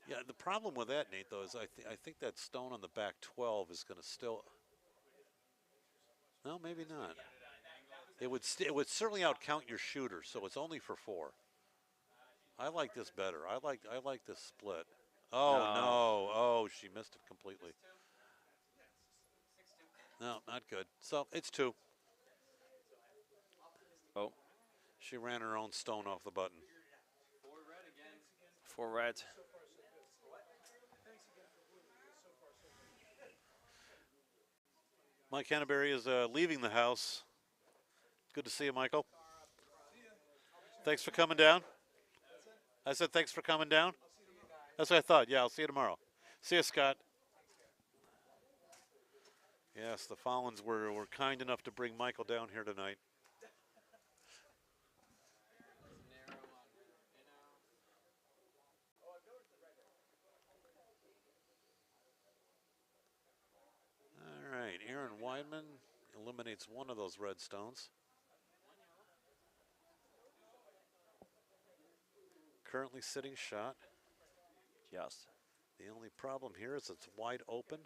Yeah, the problem with that, Nate, though, is I think that stone on the back 12 is going to still. No, maybe not. It would it would certainly outcount your shooter, so it's only for 4. I like this better. I like this split. Oh No. no! Oh, she missed it completely. No, not good. So it's 2. Oh, She ran her own stone off the button. 4 red. Mike Canterbury is leaving the house. Good to see you, Michael. Thanks for coming down. I said thanks for coming down. That's what I thought. Yeah, I'll see you tomorrow. See you, Scott. Yes, the Follins were kind enough to bring Michael down here tonight. All right, Aaron Weidman eliminates one of those red stones. Currently sitting shot. Just. The only problem here is it's wide open.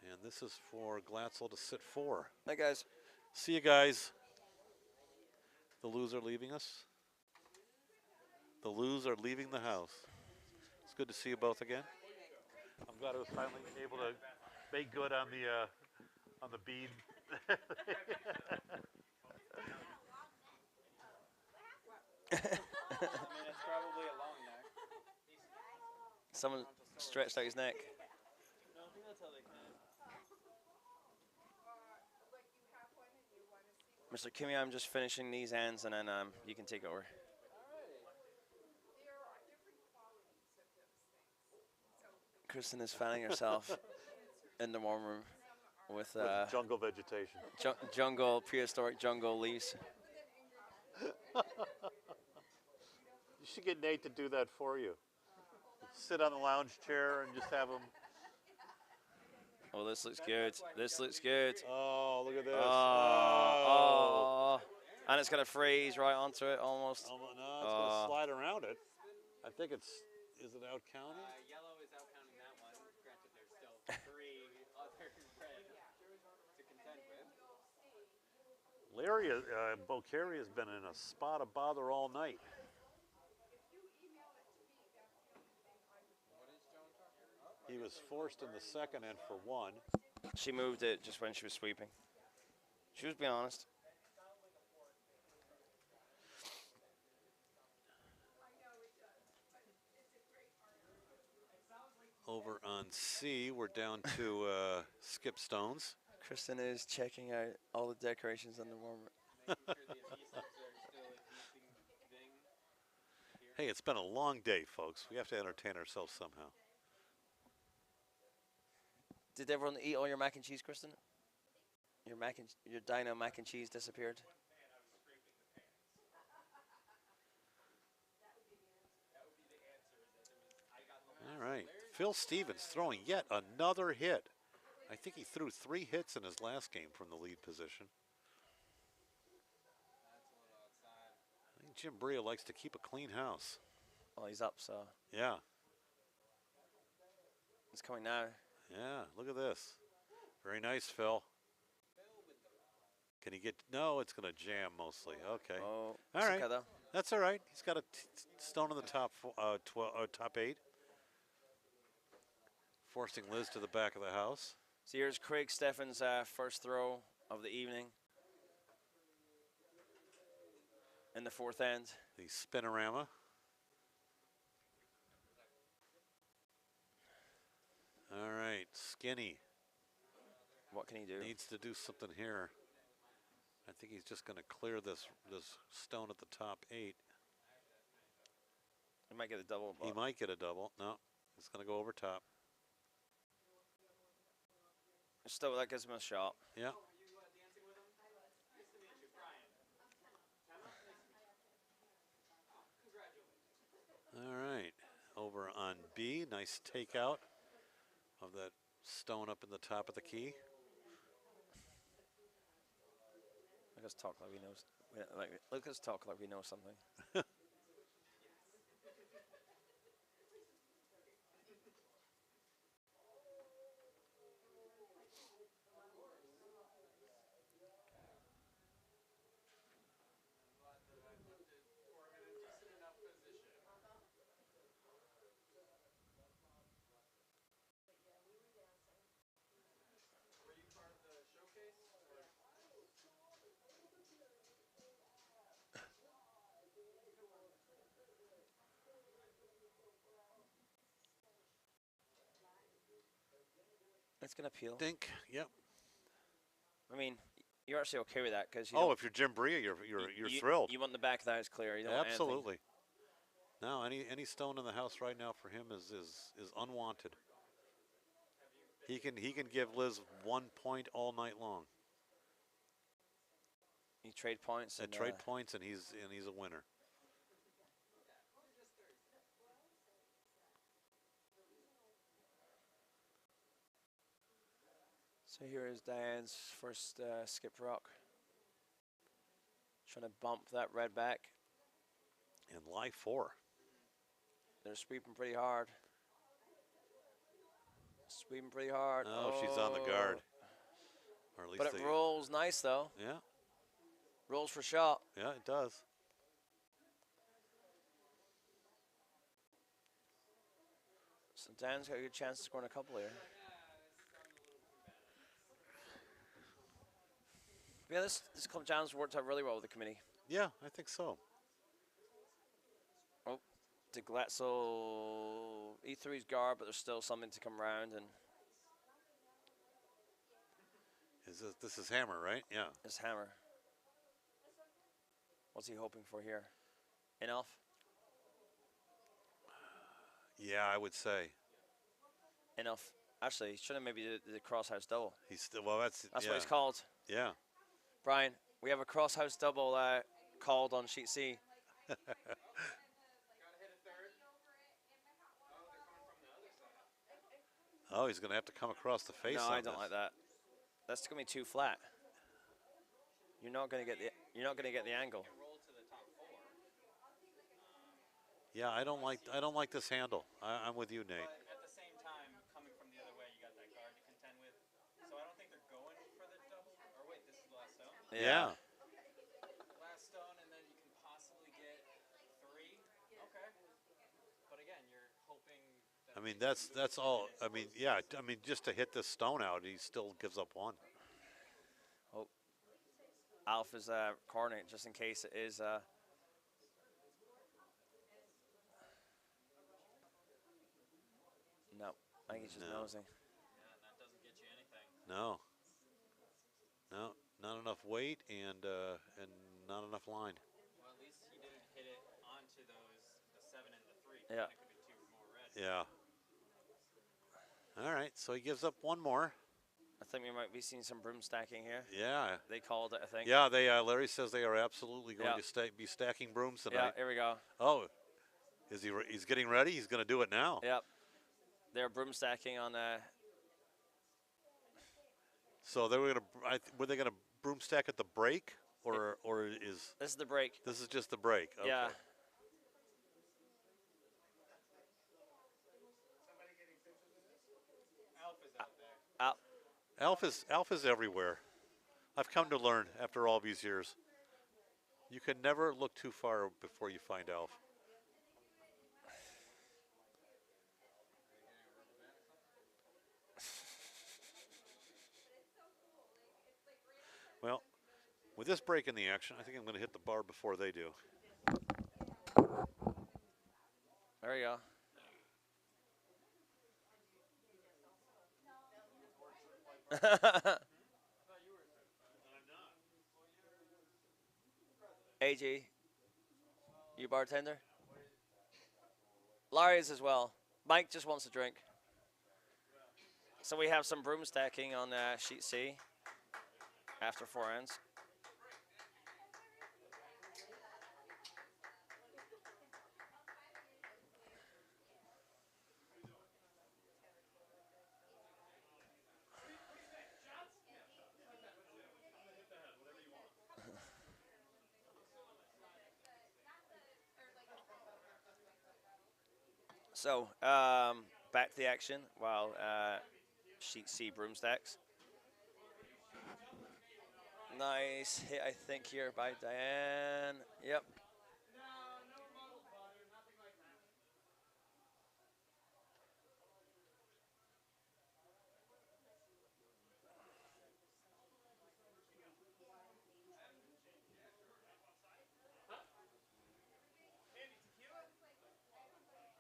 And this is for Glatzel to sit 4. Hi, guys. See you guys. The Loos are leaving us. The Loos are leaving the house. It's good to see you both again. I'm glad I was finally able to make good on the bead. I mean, it's probably a long neck. Someone stretched out his neck. No, I think that's how they can. Mr. Kimmy, I'm just finishing these ends, and then you can take over. Kristen is fanning herself in the warm room with jungle vegetation. prehistoric jungle leaves. You should get Nate to do that for you. Sit on the lounge chair and just have him. Oh, this looks good. This looks good. Oh, look at this. Oh. And it's going to freeze right onto it almost. No, it's going to slide around it. I think is it out counting? Yellow is out counting that one. Granted, there's still 3 other red to contend with. Larry Bocari has been in a spot of bother all night. He was forced in the second and for 1. She moved it just when she was sweeping. She was being honest. Over on C, we're down to skip stones. Kristen is checking out all the decorations on the warm room. Hey, it's been a long day, folks. We have to entertain ourselves somehow. Did everyone eat all your mac and cheese, Kristen? Your dino mac and cheese disappeared. All right. Phil Stevens throwing yet another hit. I think he threw 3 hits in his last game from the lead position. I think Jim Bria likes to keep a clean house. Well, he's up, so Yeah. it's coming now. Yeah, look at this. Very nice, Phil. Can he get... No, it's going to jam mostly. Okay. Oh, All right. okay, though. That's all right. He's got a stone in the top top 8. Forcing Liz to the back of the house. So here's Craig Steffen's first throw of the evening in the 4th end. The spinorama. All right, Skinny. What can he do? Needs to do something here. I think he's just going to clear this stone at the top 8. He might get a double. He might get a double. No, it's going to go over top. Still, that gives him a shot. Yeah. All right, over on B, nice takeout of that stone up in the top of the key. Look us talk like we know. Like look us talk like we know something. It's gonna peel. Dink. Yep. I mean, you're actually okay with that because Oh, if you're Jim Bria, you're thrilled. You want the back of the house clear. You don't want anything. Absolutely. No, any stone in the house right now for him is unwanted. He can give Liz 1 point all night long. You trade points. And trade points, and he's a winner. So here is Diane's first skip rock. Trying to bump that red back. And lie 4. They're sweeping pretty hard. Sweeping pretty hard. Oh, she's on the guard. Or at least But it rolls nice, though. Yeah. Rolls for shot. Yeah, it does. So Dan's got a good chance of scoring a couple here. Yeah, this club challenge worked out really well with the committee. Yeah, I think so. Oh, to Glatzel E3's guard, but there's still something to come around, and This is Hammer, right? Yeah. his hammer. What's he hoping for here? Enough? Yeah, I would say. Enough. Actually, he should have maybe did the cross-house double. He's still that's That's yeah. what he's called. Yeah. Brian, we have a cross-house double called on sheet C. Gotta hit a third. Oh, they're coming from the other side. Oh, he's gonna have to come across the face. No, on I don't this. like that. That's gonna be too flat. You're not gonna get the angle. Can roll to the top 4. Yeah, I don't like this handle. I'm with you, Nate. But at the same time, coming from the other way, you got that guard to contend with. So I don't think they're going for the double. Or wait, this is the last stone? Yeah. Last stone, and then you can possibly get 3. Okay. But again, you're hoping that I mean, that's all. I mean, yeah. I mean, just to hit this stone out, he still gives up 1. Oh, Alf is cornering it just in case it is. No, I think he's just No. nosing. yeah, and that doesn't get you anything. No. No, not enough weight and not enough line. Well, at least he didn't hit it onto the 7 and the 3. Yeah. It could be 2 more red. Yeah. All right, so he gives up 1 more. I think we might be seeing some broom stacking here. Yeah. They called it, I think. Yeah, they Larry says they are absolutely going Yeah. to be stacking brooms Yeah, tonight. here we go. Oh, is he? He's getting ready. He's going to do it now. Yep. They're broom stacking on. So they were going to. Were they going to broom stack at the break, or is This is the break. this is just the break? Okay. Yeah. Alf is out there. Alf is everywhere. I've come to learn after all these years. You can never look too far before you find Alf. Well, with this break in the action, I think I'm going to hit the bar before they do. There you go. AG, you bartender? Larry's as well. Mike just wants a drink. So we have some broom stacking on sheet C after 4 ends. So, back to the action while Sheet C broom stacks. Nice hit, I think, here by Diane. Yep. Andy, tequila?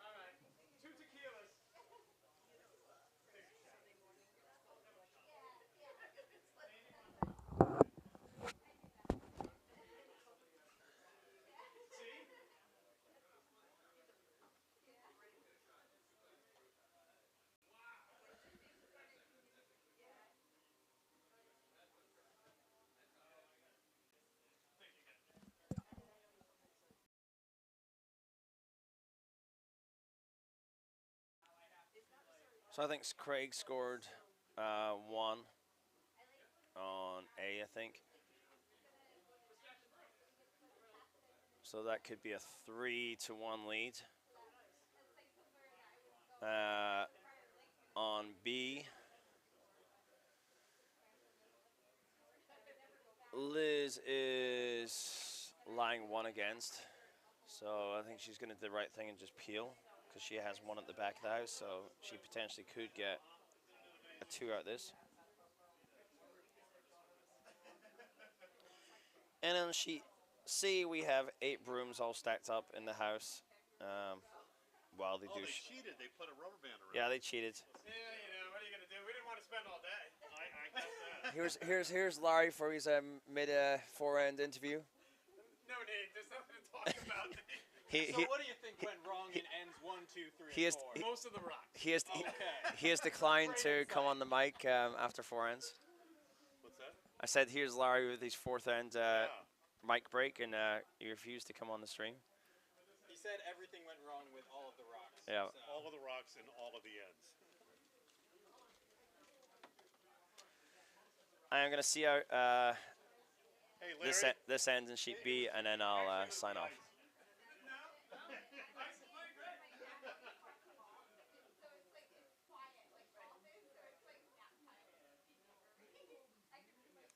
All right. 2 tequilas. So I think Craig scored 1 on A, I think. So that could be a 3-1 lead. On B, Liz is lying 1 against. So I think she's going to do the right thing and just peel because she has 1 at the back of the house. So she potentially could get a 2 out of this. And on sheet C, we have 8 brooms all stacked up in the house. While they Oh, do. they cheated. They put a rubber band around. Yeah, they cheated. Yeah, you know, what are you going to do? We didn't want to spend all day. I guess that. Here's Larry for his mid forehand interview. No need. There's nothing to talk about. So what do you think went wrong in ends 1, 2, 3, he and is- 4? Most of the rocks. He has Okay. he has declined to come on the mic after forehands. What's that? I said here's Larry with his fourth end Yeah. mic break, and he refused to come on the stream. He said everything went wrong with all of the rocks. Yeah. So. All of the rocks and all of the ends. I am gonna see out Hey, Larry. this ends in sheet B, and then I'll sign off.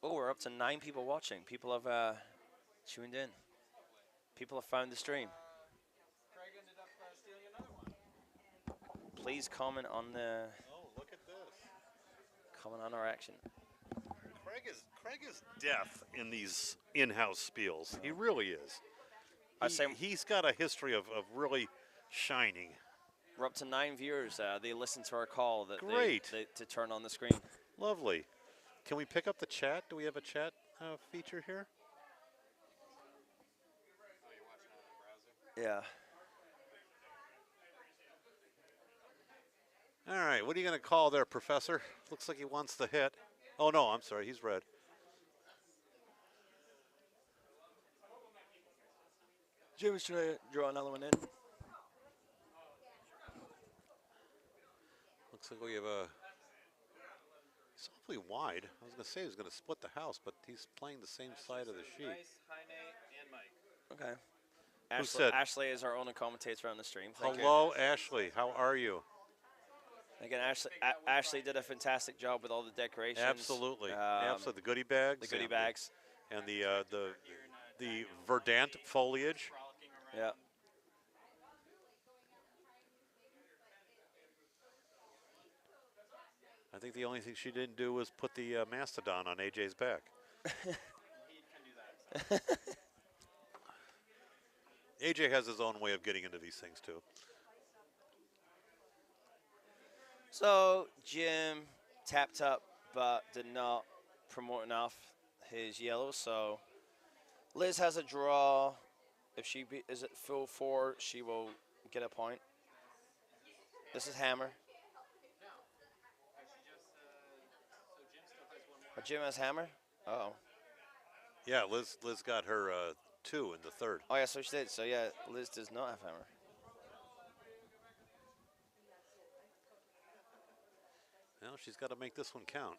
Oh, we're up to 9 people watching. People have tuned in. People have found the stream. Craig ended up stealing another one. Please comment on the Oh, look at this. comment on our action. Craig is deaf in these in-house spiels. He really is. I'd say He's got a history of really shining. we're up to 9 viewers. They listen to our call that Great. to turn on the screen. Lovely. Can we pick up the chat? Do we have a chat feature here? Oh, you're watching on the browser? Yeah. All right. What are you going to call there, Professor? Looks like he wants the hit. Oh, no. I'm sorry. He's red. Jim's trying to draw another one in. Looks like we have a... It's awfully wide. I was going to say he was going to split the house, but he's playing the same side of the sheet. Nice. Hi, Nate and Mike. Okay. Who Ashley, said- Ashley is our only commentator on the stream. Thank you. Hello, Ashley. How are you? Again, Ashley did a fantastic job with all the decorations. Absolutely. Absolutely. The goodie bags. The goodie and bags. And the verdant foliage. Frolicking around. Yeah. I think the only thing she didn't do was put the mastodon on AJ's back. He can do that. AJ has his own way of getting into these things too. So Jim tapped up, but did not promote enough his yellow. So Liz has a draw. If she is at full 4, she will get a point. This is hammer. So Jim still has one more. Jim has hammer. Oh. Yeah, Liz got her 2 in the third. Oh yeah, so she did. So yeah, Liz does not have hammer. Now she's got to make this one count.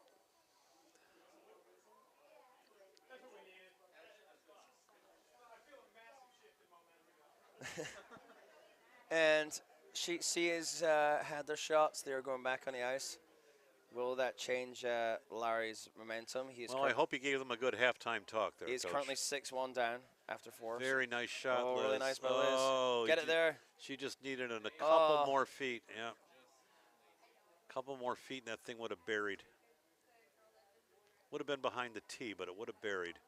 And She has had their shots. They're going back on the ice. Will that change Larry's momentum? Well, I hope you gave them a good halftime talk there, He's Coach. currently 6-1 down after 4. Very nice shot, Oh, Liz. really nice by Liz. Oh, Get it there. She just needed a couple Oh. more feet. Yeah. Couple more feet, and that thing would have buried. Would have been behind the tee, but it would have buried.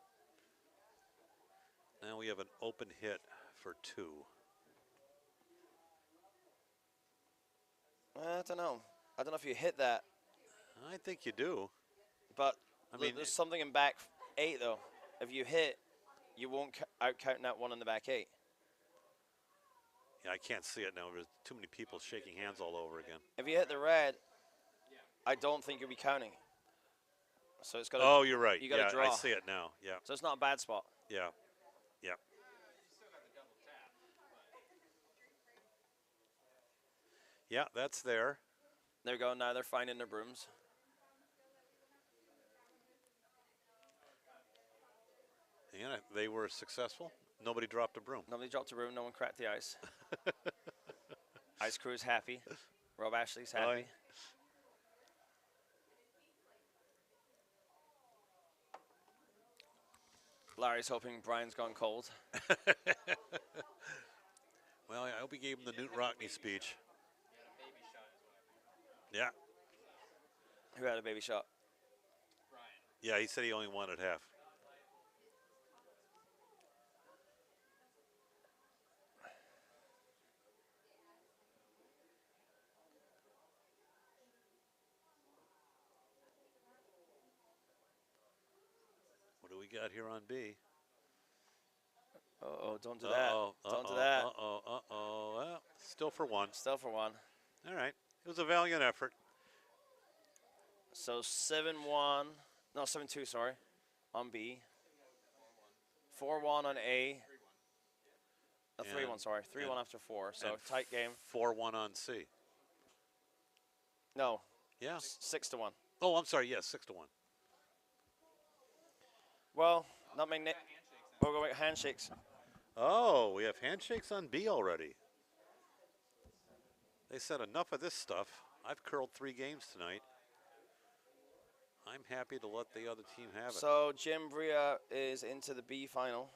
Now we have an open hit for 2. I don't know. I don't know if you hit that, I think you do. but I mean, there's something in back 8 though. If you hit, you won't out count that one in the back 8. Yeah, I can't see it now. There's too many people shaking hands all over again. If you hit the red, I don't think you'll be counting. So it's got. Oh, you're right. You got to yeah, draw. I see it now. Yeah, So it's not a bad spot. yeah, yeah. Yeah, that's there. There we go. Now they're finding their brooms. And they were successful. Nobody dropped a broom. Nobody dropped a broom. No one cracked the ice. Ice crew is happy. Rob Ashley's happy. Right. Larry's hoping Brian's gone cold. Well, I hope he gave him the Newt Rockney speech. Yeah, Who had a baby shot? yeah. He said he only wanted half. What do we got here on B? Oh, don't do that. Uh-oh, Don't do uh-oh, that. Uh-oh. Well, still for 1. Still for 1. All right. It was a valiant effort. So 7-1. No, 7-2, sorry. On B. 4-1 on A. No, 3-1, And- sorry. 3-1 and- after 4. So and tight game. 4-1 on C. No, Yeah. 6-1. Oh, I'm sorry. Yes, 6-1. Well, not many. We'll go with handshakes. Oh, we have handshakes on B already. They said enough of this stuff. I've curled 3 games tonight. I'm happy to let the other team have it. So Jim Bria is into the B final,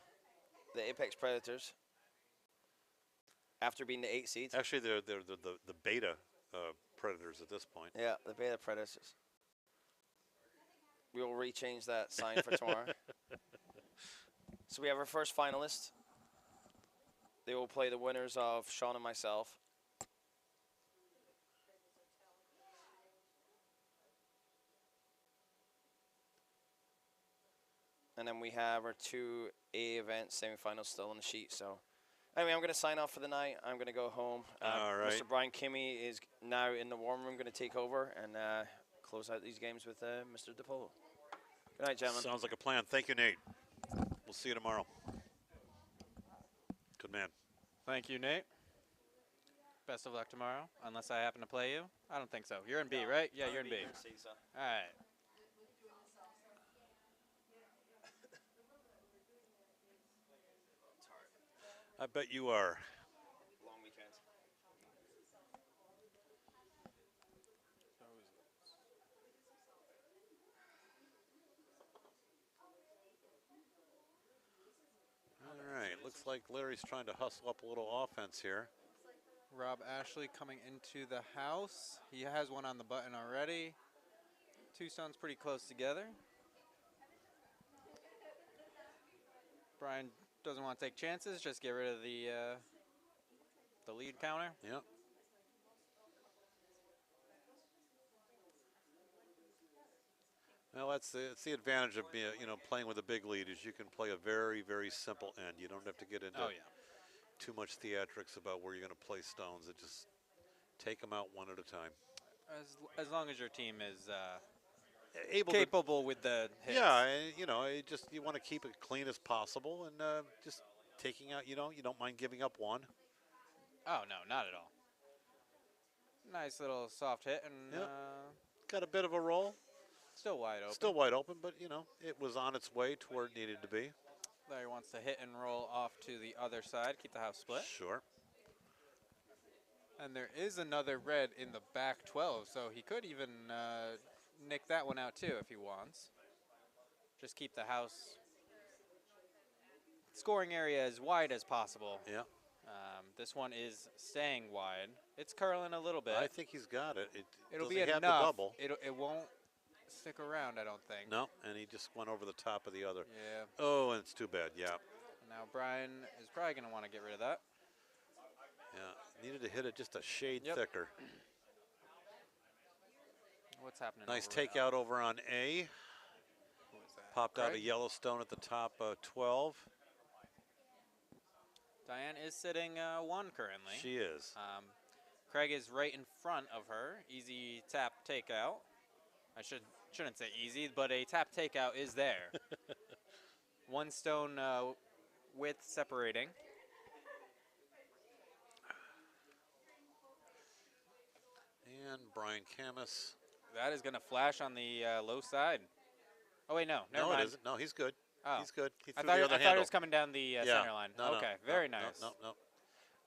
the Apex Predators, after being the 8 seed. Actually, they're the beta Predators at this point. Yeah, the Beta Predators. We will rechange that sign for tomorrow. So we have our first finalist. They will play the winners of Sean and myself. And then we have our 2 A event semifinals still on the sheet. So anyway, I'm going to sign off for the night. I'm going to go home. All right. Mr. Brian Kimmy is now in the warm room, going to take over and close out these games with Mr. DePolo. Good night, gentlemen. Sounds like a plan. Thank you, Nate. We'll see you tomorrow. Good man. Thank you, Nate. Best of luck tomorrow, unless I happen to play you. I don't think so. You're in B, right? Yeah, you're in B. All right. I bet you are. Long weekend. All right. Looks like Larry's trying to hustle up a little offense here. Rob Ashley coming into the house. He has one on the button already. Two stones pretty close together. Brian doesn't want to take chances, just get rid of the lead counter. Yep. Well, it's the advantage of being, playing with a big lead is you can play a very, very simple end. You don't have to get into too much theatrics about where you're going to play stones. It just take them out one at a time. As long as your team is Able capable with the hits. Yeah, you want to keep it clean as possible, and just taking out. You don't mind giving up one. Oh no, not at all. Nice little soft hit and Got a bit of a roll. still wide open. Still wide open, but it was on its way to where it needed to be. Larry wants to hit and roll off to the other side, keep the house split. Sure. And there is another red in the back 12, so he could even nick that one out too if he wants. Just keep the house scoring area as wide as possible. Yeah. This one is staying wide. It's curling a little bit. I think he's got it. It'll does be he have enough. the double? It won't stick around, I don't think. No, and he just went over the top of the other. Yeah. Oh, and it's too bad. Yeah. Now Brian is probably going to want to get rid of that. Yeah. Needed to hit it just a shade Yep. thicker. What's happening? Nice over takeout over on A. Who is that? Popped out a Craig? Yellowstone at the top of 12. Diane is sitting 1 currently. She is. Craig is right in front of her. Easy tap takeout. I shouldn't say easy, but a tap takeout is there. 1 stone width separating. And Brian Camus. That is going to flash on the low side. Oh wait, no, never No, mind. it isn't. No, he's good. Oh. He's good. He I threw thought, the I other thought it handle. was coming down the Yeah. center line. No, okay, no, very no, nice. No, no, no.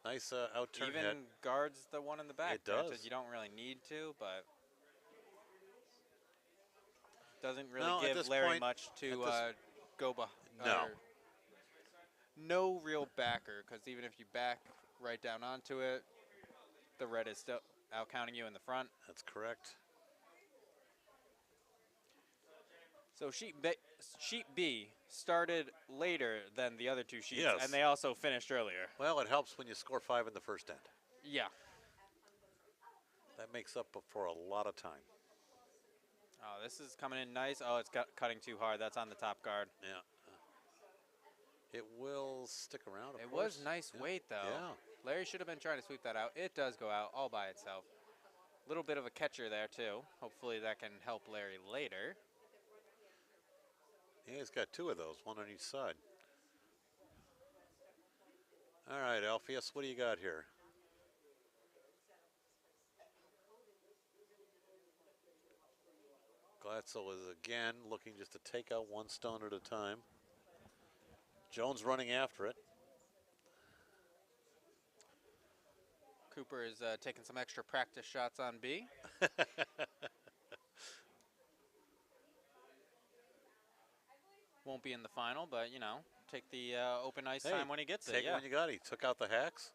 Nice out turn Even hit. guards the one in the back. It there, does. You don't really need to, but doesn't really No, at give this Larry point- much to at this- go behind. No. No real backer, because even if you back right down onto it, the red is still out counting you in the front. That's correct. So sheet B started later than the other 2 sheets, Yes. and they also finished earlier. Well, it helps when you score 5 in the first end. Yeah. That makes up for a lot of time. Oh, this is coming in nice. Oh, it's cutting too hard. That's on the top guard. Yeah. It will stick around, of It course. was nice Yeah. weight, though. Yeah. Larry should have been trying to sweep that out. It does go out all by itself. A little bit of a catcher there, too. Hopefully that can help Larry later. Yeah, he's got 2 of those, 1 on each side. All right, Alpheus, what do you got here? Glatzel is again looking just to take out 1 stone at a time. Jones running after it. Cooper is taking some extra practice shots on B. Won't be in the final, but, you know, take the open ice Hey, time when he gets take it. Yeah. when you got it. He took out the hacks.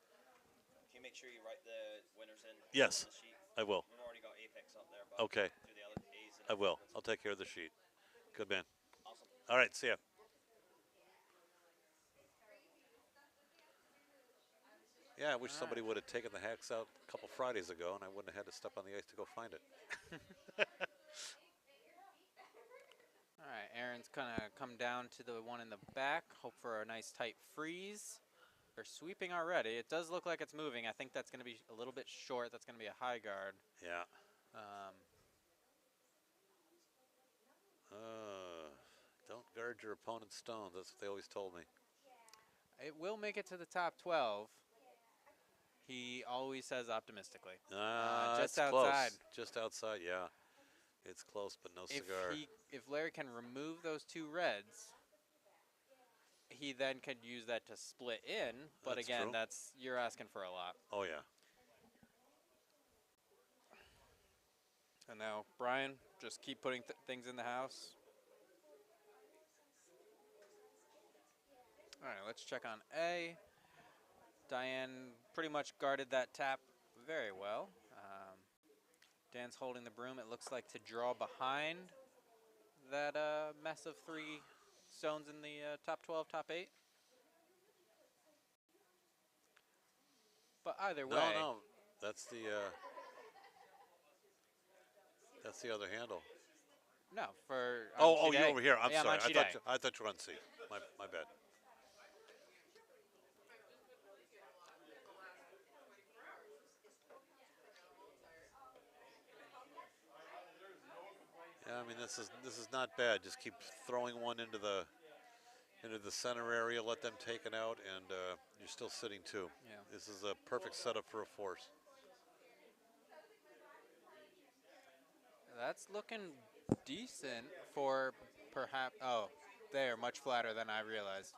Can you make sure you write the winners in Yes. on the sheet? I will. We've already got Apex up there, but Okay. do the other A's and I will. I'll take care of the sheet. Good man. Awesome. All right, see ya. Yeah, I wish somebody would have taken the hacks out a couple Fridays ago, and I wouldn't have had to step on the ice to go find it. All right, Aaron's gonna come down to the one in the back, hope for a nice tight freeze. They're sweeping already. It does look like it's moving. I think that's gonna be a little bit short. That's gonna be a high guard. Yeah. Don't guard your opponent's stones. That's what they always told me. It will make it to the top 12. He always says optimistically. it's Just outside. Close. Just outside, yeah. It's close, but no cigar. If Larry can remove those 2 reds, he then could use that to split in. But That's again, true. you're asking for a lot. Oh, yeah. And now Brian, just keep putting things in the house. All right, let's check on A. Diane pretty much guarded that tap very well. Dan's holding the broom. It looks like to draw behind that mess of 3 stones in the top 12, top 8. But either way, No, that's the other handle. no, for Oh, sheet you're A. over here. I'm Yeah, sorry. on sheet A. I thought you were on C. My bad. Yeah, I mean this is not bad. Just keep throwing one into the center area, let them take it out, and you're still sitting 2. Yeah. This is a perfect setup for a force. That's looking decent for perhaps. Oh, they're much flatter than I realized.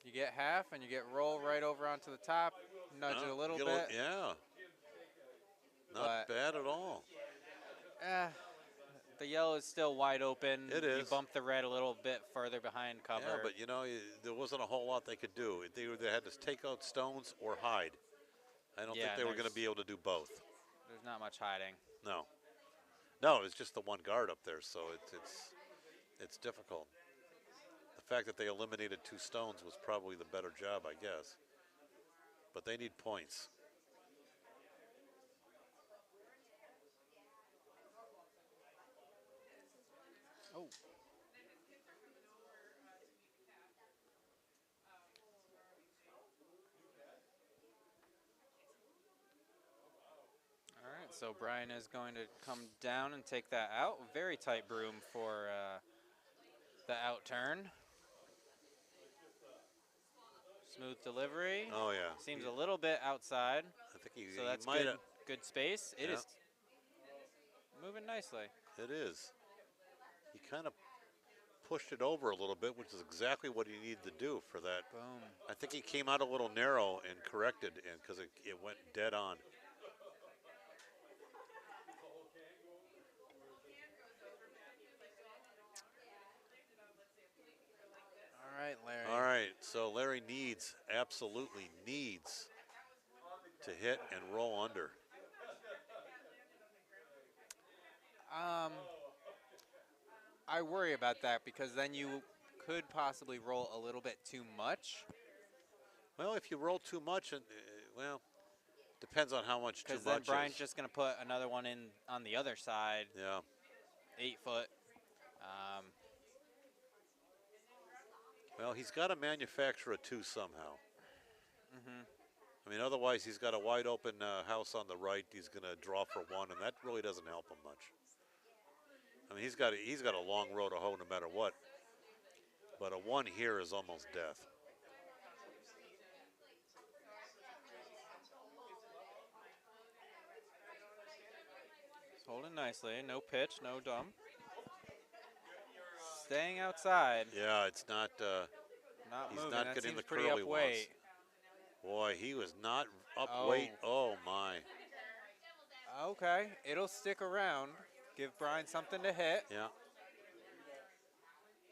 You get half, and you get roll right over onto the top, nudge it a little Get bit. yeah. But- Not bad at all. The yellow is still wide open. It You is. bump the red a little bit further behind cover. Yeah, but you know, there wasn't a whole lot they could do. They either had to take out stones or hide. I don't Yeah, think they were going to there's- be able to do both. There's not much hiding. No. No, it's just the one guard up there, so it's difficult. The fact that they eliminated 2 stones was probably the better job, I guess. But they need points. Oh. All right, so Brian is going to come down and take that out. Very tight broom for the out turn. Smooth delivery. Oh, yeah. Seems a little bit outside, I think he, so he that's might good. have. Good space. It Yeah. is moving nicely. It is. He kind of pushed it over a little bit, which is exactly what he needed to do for that. Boom. I think he came out a little narrow and corrected, and because it went dead on. All right, Larry. All right, so Larry absolutely needs to hit and roll under. I worry about that because then you could possibly roll a little bit too much. Well, if you roll too much, and well, depends on how much too Because then much Brian's is. just going to put another one in on the other side, Yeah. 8 foot. Well, he's got to manufacture a 2 somehow. Mhm. I mean, otherwise he's got a wide open house on the right. He's going to draw for 1, and that really doesn't help him much. I mean, he's got a long road to hoe no matter what. But a 1 here is almost death. He's holding nicely. No pitch, no dump. Staying outside. Yeah, it's not. Not He's moving. not That getting seems the pretty curl he up wants. weight. Boy, he was not up Oh. weight. Oh my. Okay, it'll stick around. Give Brian something to hit. Yeah.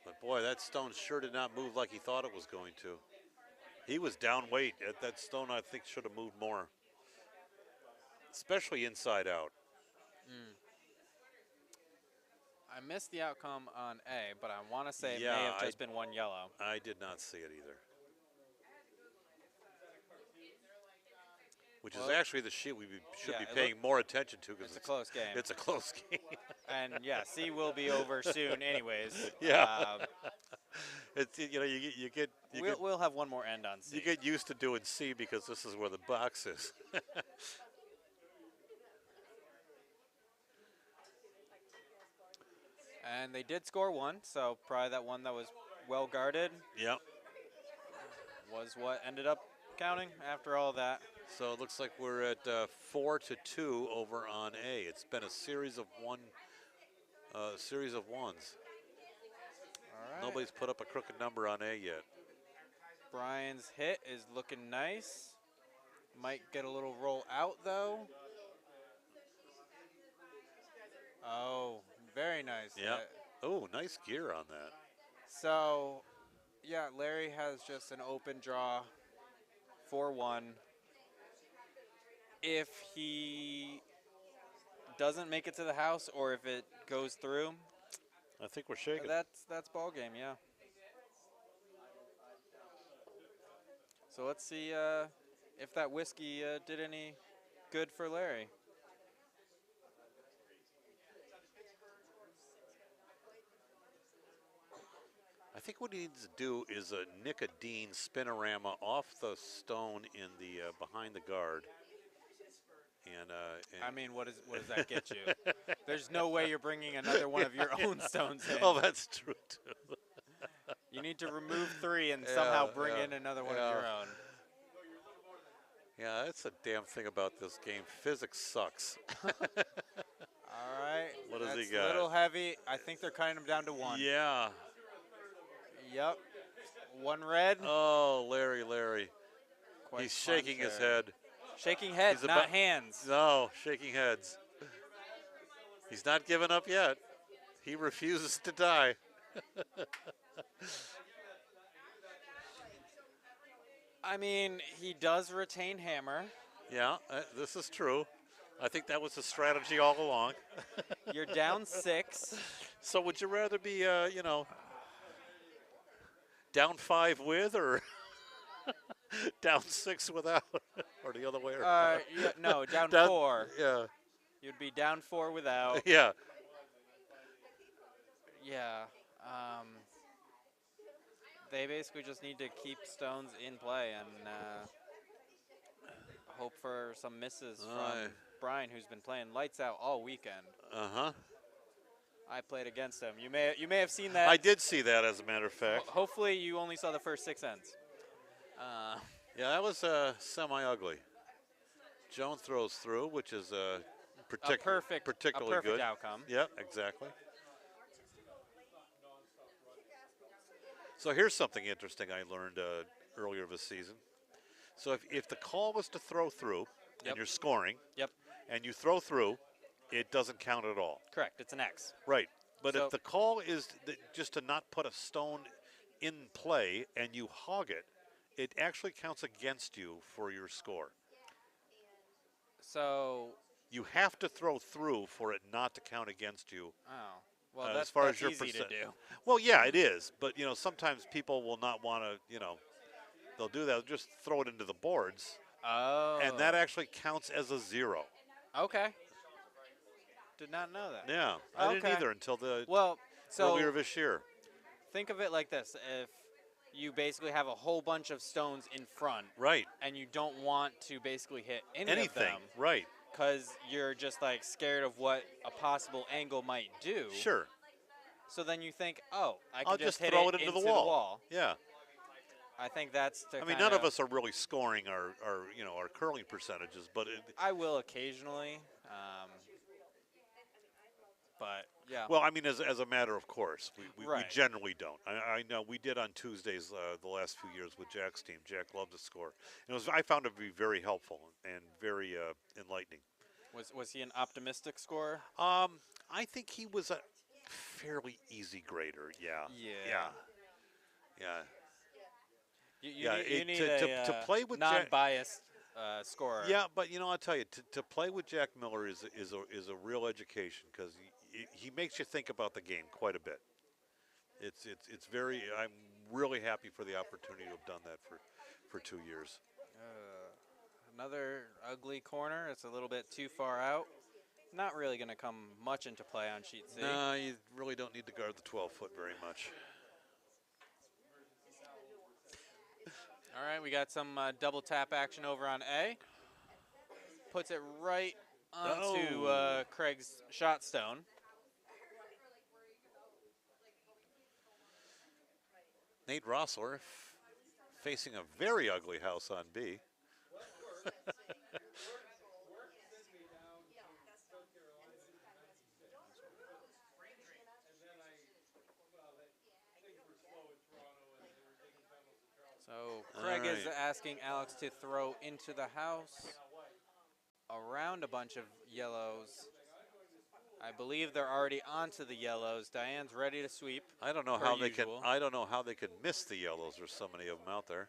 But boy, that stone sure did not move like he thought it was going to. He was down weight. That stone, I think, should have moved more. Especially inside out. I missed the outcome on A, but I want to say it Yeah, may have just been 1 yellow. I did not see it either. Which is Well, actually the sheet we should yeah, be it paying more attention to because It's a close game. it's a close game. And yeah, C will be over soon anyways. Yeah. It's you know you get We'll have one more end on C. you get used to doing C because this is where the box is. And they did score 1, so probably that one that was well guarded Yep. was what ended up counting after all that. So it looks like we're at 4-2 over on A. It's been a series of series of ones. All right. Nobody's put up a crooked number on A yet. Brian's hit is looking nice. Might get a little roll out though. Oh, very nice. Yeah. Oh, nice gear on that. So, yeah, Larry has just an open draw 4-1. If he doesn't make it to the house or if it goes through, I think we're shaking. that's ball game, yeah. So let's see if that whiskey did any good for Larry. I think what he needs to do is a Nick a Dean spinorama off the stone in the behind the guard. And I mean, what does that get you? There's no way you're bringing another one of your own stones in. oh, that's true too. You need to remove 3 and somehow bring yeah, in another one yeah. of your own. Yeah, that's the damn thing about this game. Physics sucks. All right. What has he That's got? a little heavy. I think they're cutting him down to 1. Yeah. Yep. One red. Oh, Larry. Quite He's shaking his fun, sir. head. Shaking head, He's not about- hands. No, shaking heads. He's not giving up yet. He refuses to die. I mean, he does retain hammer. Yeah, this is true. I think that was the strategy all along. You're down 6. So would you rather be, down 5 with or down 6 without, or the other way around? Yeah, no, down 4. Yeah, You'd be down 4 without. yeah. Yeah. They basically just need to keep stones in play and hope for some misses Aye. from Brian, who's been playing lights out all weekend. Uh-huh. I played against him. You may have seen that. I did see that, as a matter of fact. Hopefully, you only saw the first 6 ends. Yeah, that was semi-ugly. Joan throws through, which is particularly a perfect good. outcome. Yeah, exactly. So here's something interesting I learned earlier this season. So if the call was to throw through, Yep. and you're scoring, Yep. and you throw through, it doesn't count at all. Correct. It's an X. Right. But So- if the call is just to not put a stone in play and you hog it, it actually counts against you for your score. So, You have to throw through for it not to count against you. oh, well, As that's, far that's as your easy to percent- do. Well, yeah, it is. But, sometimes people will not want to, they'll do that. They'll just throw it into the boards. Oh. And that actually counts as a 0. Okay. Did not know that. Yeah, I didn't Okay. either until the Well, so earlier this year. think of it like this: if you basically have a whole bunch of stones in front, Right. and you don't want to basically hit any Anything. of them, Right. because you're just like scared of what a possible angle might do. Sure. So then you think, oh, I can I'll just hit throw it it into the wall. Yeah. I think that's to I mean, none of us are really scoring our curling percentages, but I will occasionally, but yeah. well, I mean, as a matter of course, we Right. generally don't. I know we did on Tuesdays the last few years with Jack's team. Jack loved to score. I found it to be very helpful and very enlightening. Was he an optimistic scorer? I think he was a fairly easy grader. Yeah. Yeah. Yeah. You Yeah, need to play with Jack- non-biased scorer. Yeah, but I'll tell you, to play with Jack Miller is a real education because he makes you think about the game quite a bit. It's very. I'm really happy for the opportunity to have done that for 2 years. Another ugly corner. It's a little bit too far out. Not really going to come much into play on sheet C. No, you really don't need to guard the 12-foot very much. All right, we got some double tap action over on A. Puts it right onto Oh. Craig's shot stone. Nate Rossler facing a very ugly house on B. So Craig is right. asking Alex to throw into the house around a bunch of yellows. I believe they're already onto the yellows. Diane's ready to sweep. I don't know Per how they can. usual. I don't know how they could miss the yellows. There's so many of them out there.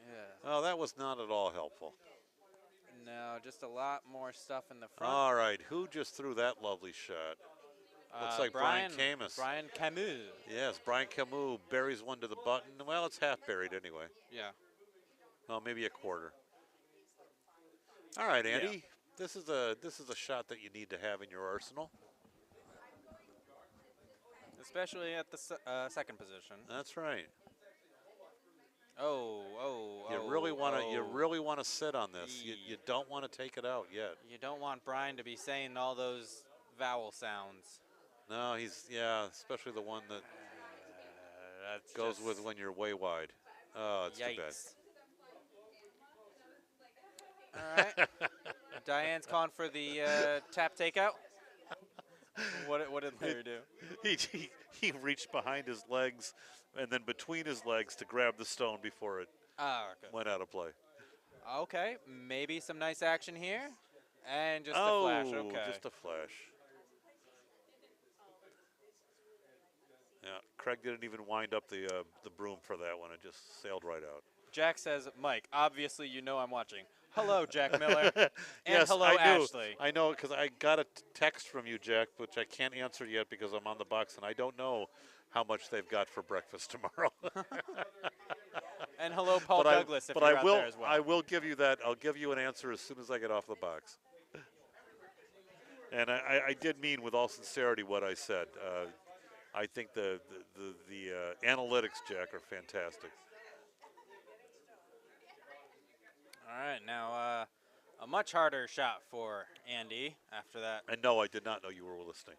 Yeah. Oh, that was not at all helpful. No, just a lot more stuff in the front. All right, who just threw that lovely shot? Looks like Brian Camus. Brian Camus. Yes, Brian Camus buries one to the button. Well, it's half buried anyway. Yeah. Well, maybe a quarter. All right, Andy. This is a shot that you need to have in your arsenal. Especially at the second position. That's right. Oh. You really want to sit on this. You Yee. don't want to take it out yet. You don't want Brian to be saying all those vowel sounds. No, especially the one that That's goes just with when you're way wide. Oh, it's too bad. yikes. All right. Diane's calling for the tap takeout. What did Larry do? He reached behind his legs and then between his legs to grab the stone before it Ah, okay. went out of play. Okay, maybe some nice action here. And just a Oh, flash, okay. just a flash. Yeah, Craig didn't even wind up the broom for that one. It just sailed right out. Jack says, Mike, obviously you know I'm watching. Hello, Jack Miller. And Yes, hello, I do. Ashley. I know because I got a text from you, Jack, which I can't answer yet because I'm on the box and I don't know how much they've got for breakfast tomorrow. And hello, Paul but Douglas, if but you're I out will. there as well. I will give you that. I'll give you an answer as soon as I get off the box. And I did mean with all sincerity what I said. I think the analytics, Jack, are fantastic. All right, now a much harder shot for Andy after that. And no, I did not know you were listening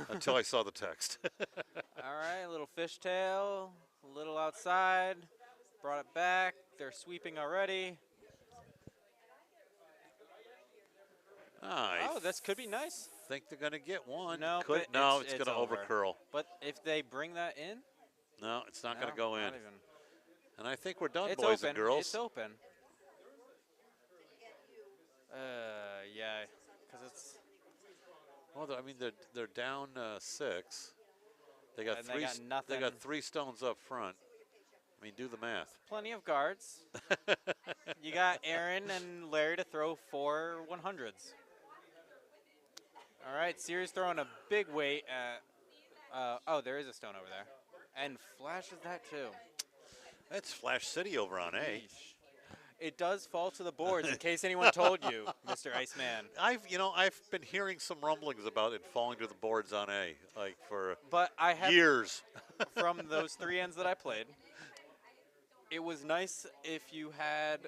until I saw the text. All right, a little fishtail, a little outside, brought it back. They're sweeping already. Oh, this could be nice. Think they're going to get one. No, Could, but no, it's it's going to over. overcurl. But if they bring that in, No, it's not going no, to go in. not even. And I think we're done, It's boys open. and girls. It's open. Yeah, because it's. Well, I mean, they're down 6. They got And they three. got They got nothing. 3 stones up front. I mean, do the math. Plenty of guards. You got Aaron and Larry to throw 4 100s. All right, Sears throwing a big weight at. Oh, there is a stone over there. And flashes that too. That's Flash City over on A. Yeesh. It does fall to the boards, in case anyone told you, Mr. Iceman. I've been hearing some rumblings about it falling to the boards on A, like for But I have, years. from those 3 ends that I played, it was nice if you had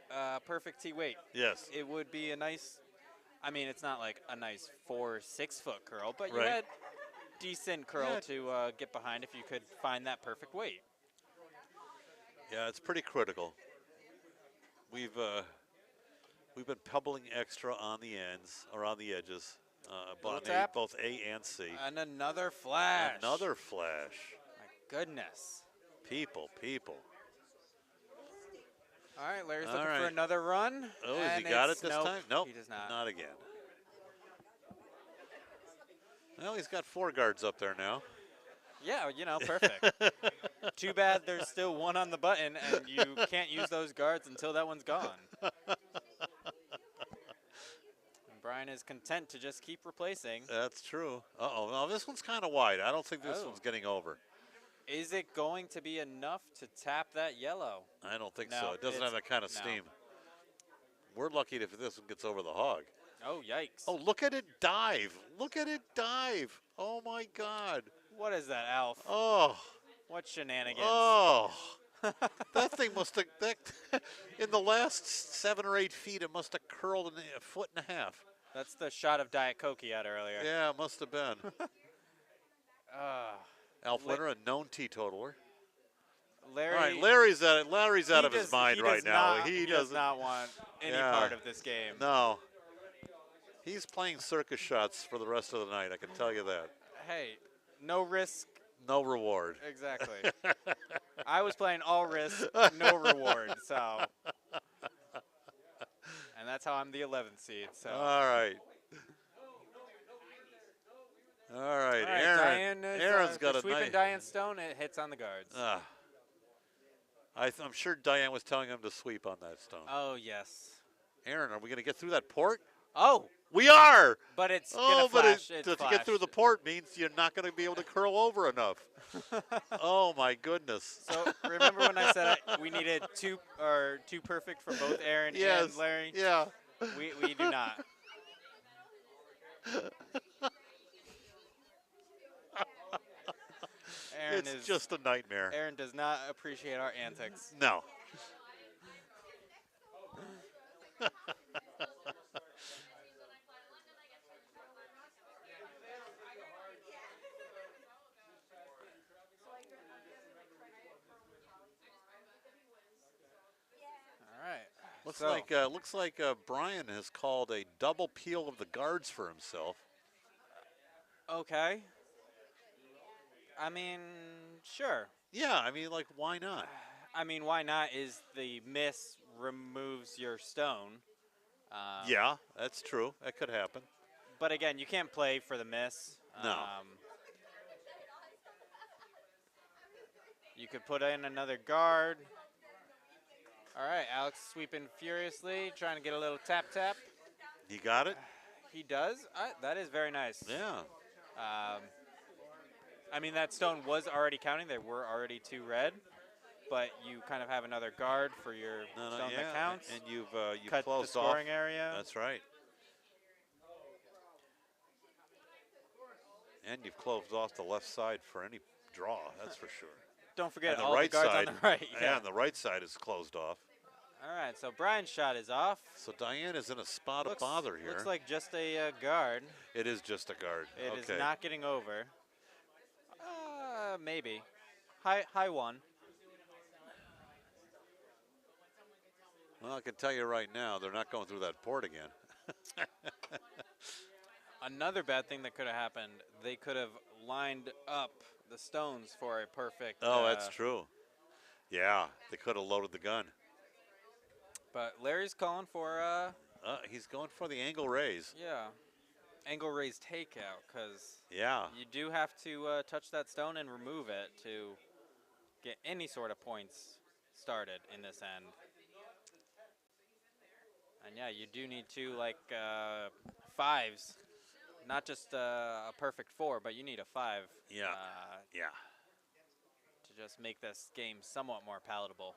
perfect T weight. Yes. It would be a nice, I mean, it's not like a nice 4-6 foot curl, but you Right. had decent curl Yeah. to get behind if you could find that perfect weight. Yeah, it's pretty critical. We've been pebbling extra on the ends or on the edges, Little on tap. both A and C. And another flash. Another flash. My goodness. People. All right, Larry's All looking for right. another run. Oh, has he and got it it's- this nope, time? Nope. He does not. Not again. Well, he's got 4 guards up there now. Yeah, perfect. Too bad there's still one on the button, and you can't use those guards until that one's gone. And Brian is content to just keep replacing. That's true. Uh-oh. No, this one's kind of wide. I don't think this Oh. one's getting over. Is it going to be enough to tap that yellow? I don't think No, so. It doesn't have that kind of no. steam. We're lucky if this one gets over the hog. Oh, yikes. Oh, look at it dive. Look at it dive. Oh, my God. What is that, Alf? Oh. What shenanigans? Oh. That thing must have, in the last 7 or 8 feet, it must have curled in a foot and a half. That's the shot of Diet Coke he had earlier. Yeah, it must have been. Alf La- Winter, a known teetotaler. Larry, All right, Larry's out of his mind he right does now. not- he does not want any Yeah. part of this game. No. He's playing circus shots for the rest of the night, I can tell you that. Hey, no risk. No reward. Exactly. I was playing all risk, no reward. So, and that's how I'm the 11th seed. So, All right. All right, all right, Aaron. Diane is, Aaron's got they're a sweeping nice. Diane Stone. It hits on the guards. I'm sure Diane was telling him to sweep on that stone. Oh yes. Aaron, are we going to get through that port? Oh, We are. but it's Oh, gonna but flash. to It's get through the port means you're not going to be able to curl over enough. Oh my goodness. So remember when I said we needed two perfect for both Aaron Yes. and Larry? Yeah. We do not. Aaron It's is just a nightmare. Aaron does not appreciate our antics. No. All right. Looks like Brian has called a double peel of the guards for himself. Okay. I mean, sure. Yeah, I mean, like, why not? I mean, why not? Is the miss removes your stone. Yeah, that's true. That could happen. But again, you can't play for the miss. No. You could put in another guard. All right, Alex sweeping furiously, trying to get a little tap tap. You got it? He does. That is very nice. Yeah. I mean, that stone was already counting. There were already 2 red, but you kind of have another guard for your stone yeah, that counts. and you've Cut the closed scoring off. area. That's right. And you've closed off the left side for any draw. That's for sure. Don't forget And the all right the guards side, on the right. yeah, and the right side is closed off. All right, so Brian's shot is off. So Diane is in a spot of Looks- bother here. Looks like just a guard. It is just a guard. It is okay. not getting over. Maybe. High 1. Well, I can tell you right now, they're not going through that port again. Another bad thing that could have happened, they could have lined up the stones for a perfect. Oh, that's true. Yeah, they could have loaded the gun. But Larry's calling for, He's going for the angle raise. yeah, angle raise takeout, because Yeah. you do have to touch that stone and remove it to get any sort of points started in this end. And yeah, you do need 2 like 5s, not just a perfect 4, but you need a 5. Yeah. Yeah. To just make this game somewhat more palatable.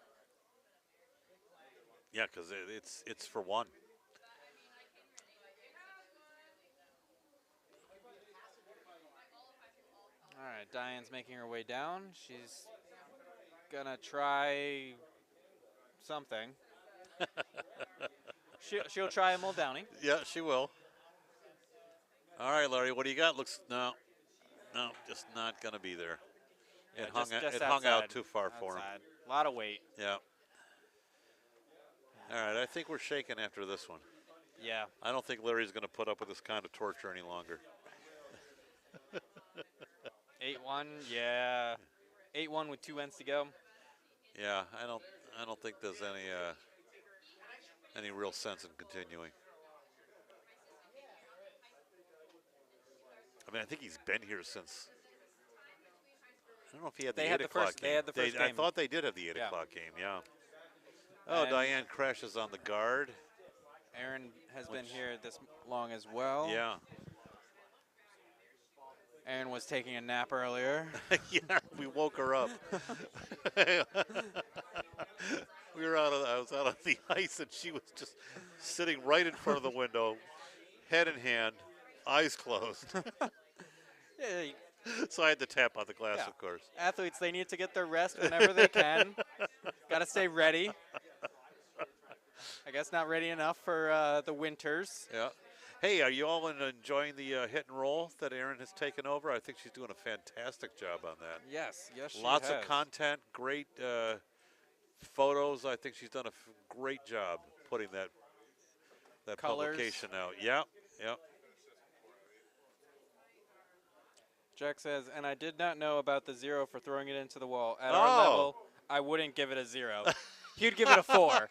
Yeah, because it's for 1. All right, Diane's making her way down. She's gonna try something. She'll try a Muldowney. Yeah, she will. All right, Larry, what do you got? Looks no, just not gonna be there. Yeah, It hung just hung out outside. too far for him. Outside. A lot of weight. Yeah. All right, I think we're shaking after this one. Yeah. I don't think Larry's going to put up with this kind of torture any longer. 8-1. Yeah. 8-1 with 2 ends to go. Yeah, I don't think there's any real sense in continuing. I mean, I think he's been here since. I don't know if he had the 8 o'clock game. They had the first I game. thought they did have the 8 Yeah. o'clock game. Yeah. Oh, And Diane crashes on the guard. Aaron has been here this long as well. Yeah. Aaron was taking a nap earlier. Yeah, we woke her up. I was out on the ice, and she was just sitting right in front of the window, head in hand, eyes closed. Yeah, So I had to tap on the glass, Yeah. of course. athletes, they need to get their rest whenever they can. Got to stay ready. I guess not ready enough for the winters. Yeah. Hey, are you all enjoying the hit and roll that Erin has taken over? I think she's doing a fantastic job on that. Yes, she Lots has. of content, great photos. I think she's done a great job putting that Colors. publication out. Yep, yep. Jack says, and I did not know about the 0 for throwing it into the wall. At Oh. our level, I wouldn't give it a 0. He'd give it a 4.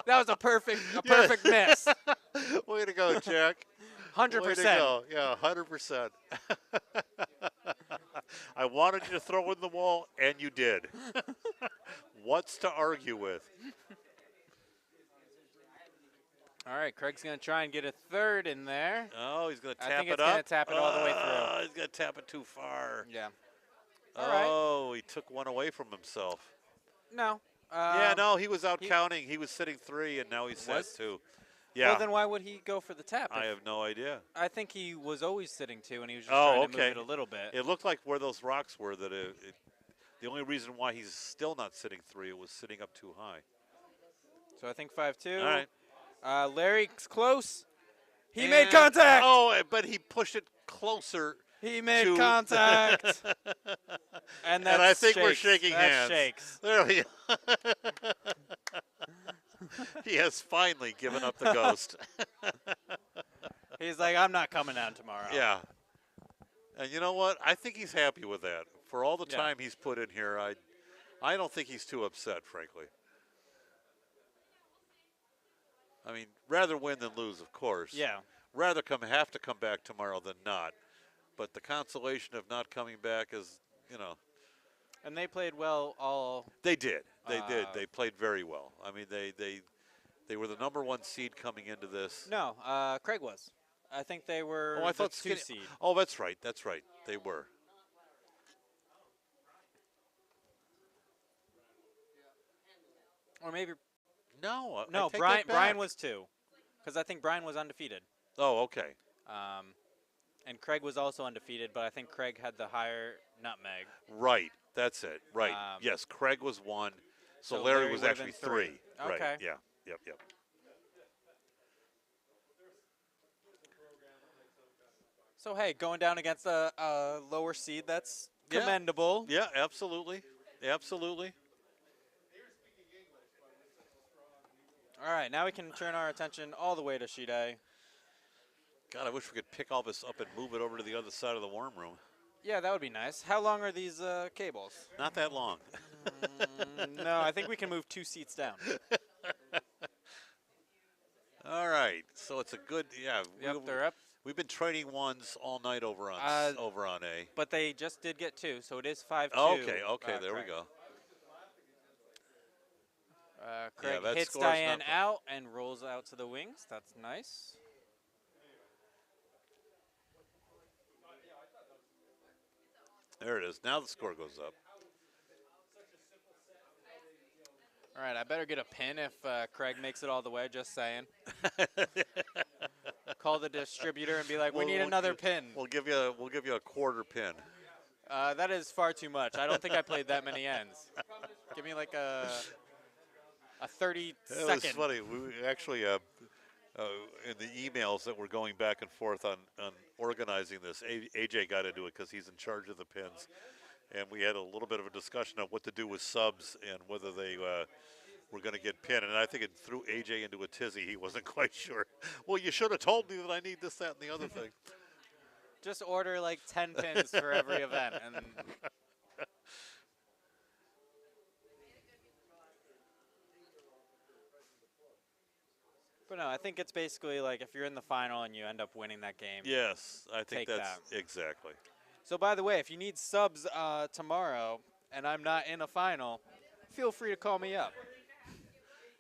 That was a perfect miss. Way to go, Jack. 100%. Way to go. Yeah, 100%. I wanted you to throw in the wall, and you did. What's to argue with? All right, Craig's going to try and get a 3rd in there. Oh, he's going to I tap think it it's up. gonna tap it all the way through. He's going to tap it too far. Yeah. All right. Oh, he took one away from himself. No. Yeah, no, he was out he- counting. He was sitting 3, and now he's set Was? 2. Yeah, Well, then why would he go for the tap? I if- have no idea. I think he was always sitting 2, and he was just Oh, trying to okay. move it a little bit. It looked like where those rocks were that the only reason why he's still not sitting 3 was sitting up too high. So I think 5-2. All right. Larry's close. He And- made contact. Oh, but he pushed it closer. He made to- contact. And that I think we're shakes. shaking That hands. shakes. There we go. He has finally given up the ghost. He's like, I'm not coming down tomorrow. Yeah. And you know what? I think he's happy with that. For all the Yeah. time he's put in here, I don't think he's too upset, frankly. I mean, rather win than lose, of course. Yeah. Rather have to come back tomorrow than not. But the consolation of not coming back is, you know, And they played well all. they did. They did. Uh, They played very well. I mean, they were the #1 seed coming into this. No, Craig was. I think they were Oh, I the thought 2 seed. Oh, that's right. That's right. They were. Or maybe. No, I No, take Brian, that back. Brian was 2. Because I think Brian was undefeated. Oh, okay. And Craig was also undefeated, but I think Craig had the higher nutmeg. Right. That's it. Right. Um, Yes, Craig was 1. So, so Larry Larry was would've actually been 3. 3. Right. Okay. Yeah. Yep. Yep. So, hey, going down against a lower seed, that's Yeah. commendable. Yeah. Absolutely. Absolutely. All right, now we can turn our attention all the way to sheet A. God, I wish we could pick all this up and move it over to the other side of the warm room. Yeah, that would be nice. How long are these cables? Not that long. No, I think we can move 2 seats down. All right. So it's a good. Yeah. Yep, they're up. We've been trading ones all night over on over on A. But they just did get 2, so it is 5-2. Okay. Okay. There we Craig. go. Craig that hits score's Diane not- out and rolls out to the wings. That's nice. There it is. Now the score goes up. All right, I better get a pin if Craig makes it all the way, just saying. Call the distributor and be like, we need another pin. We'll give you a quarter pin. That is far too much. I don't think I played that many ends. Give me like a 30 It was second. funny. We actually in the emails that were going back and forth on organizing this, AJ got into it because he's in charge of the pins, and we had a little bit of a discussion of what to do with subs and whether they were going to get pinned. And I think it threw AJ into a tizzy. He wasn't quite sure. Well, you should have told me that I need this, that, and the other thing. Just order like 10 pins for every event. And but no, I think it's basically like if you're in the final and you end up winning that game. Yes, I think Take that's exactly. So by the way, if you need subs tomorrow and I'm not in a final, feel free to call me up.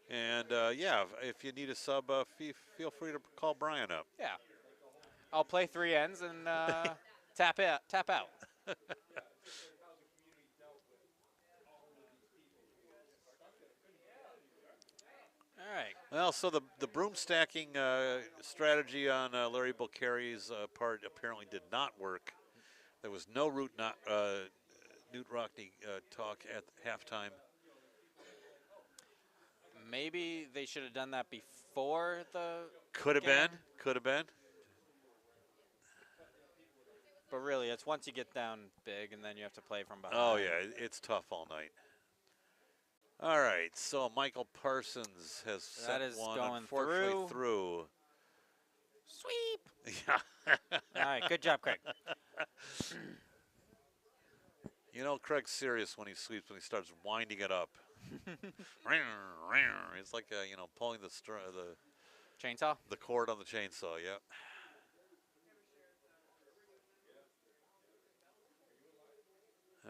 And yeah, if you need a sub, feel free to call Brian up. Yeah. I'll play 3 ends and tap out. All right. Well, so the broom stacking strategy on Larry Bulcari's part apparently did not work. There was no Newt Rockney talk at halftime. Maybe they should have done that before the Could have game. been. Could have been. But really, it's once you get down big and then you have to play from behind. Oh yeah, it's tough all night. All right, so Michael Parsons has That set is one going unfortunately through. Sweep. Yeah. All right, good job, Craig. You know, Craig's serious when he sweeps, when he starts winding it up. It's like pulling the Chainsaw. the cord on the chainsaw. Yep.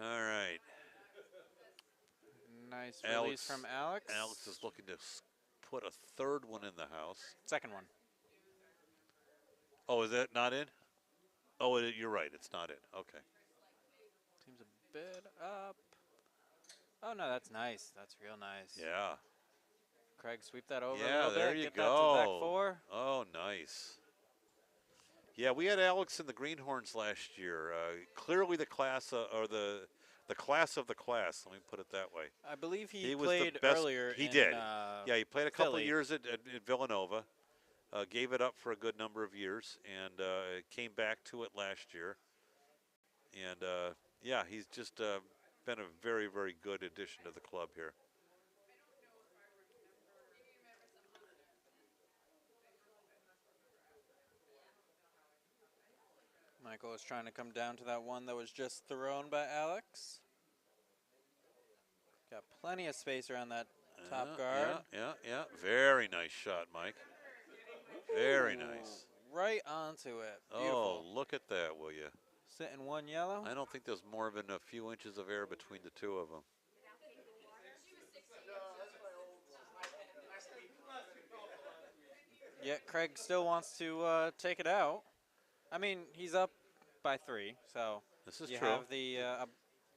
All right. Nice Alex- release from Alex. Alex is looking to put a third one in the house. Second one. Oh, is that not in? Oh, you're right. It's not in. Okay. Seems a bit up. Oh no, that's nice. That's real nice. Yeah. Craig, sweep that over a Yeah, little there bit. you Get that to back go. 4. Oh, nice. Yeah, we had Alex in the Greenhorns last year. Clearly the class, or the class of the class. Let me put it that way. I believe he He was the played best- earlier. he in, did. Yeah, he played a couple of Philly. years at Villanova. Gave it up for a good number of years, and came back to it last year. And yeah, he's just been a very, very good addition to the club here. Michael is trying to come down to that one that was just thrown by Alex. Got plenty of space around that top guard. Yeah. Very nice shot, Mike. Very nice. Right onto it. Oh, Beautiful. look at that, will you? Sitting one yellow. I don't think there's more than a few inches of air between the two of them. Yet Craig still wants to take it out. I mean, he's up by 3, so This is you true. have the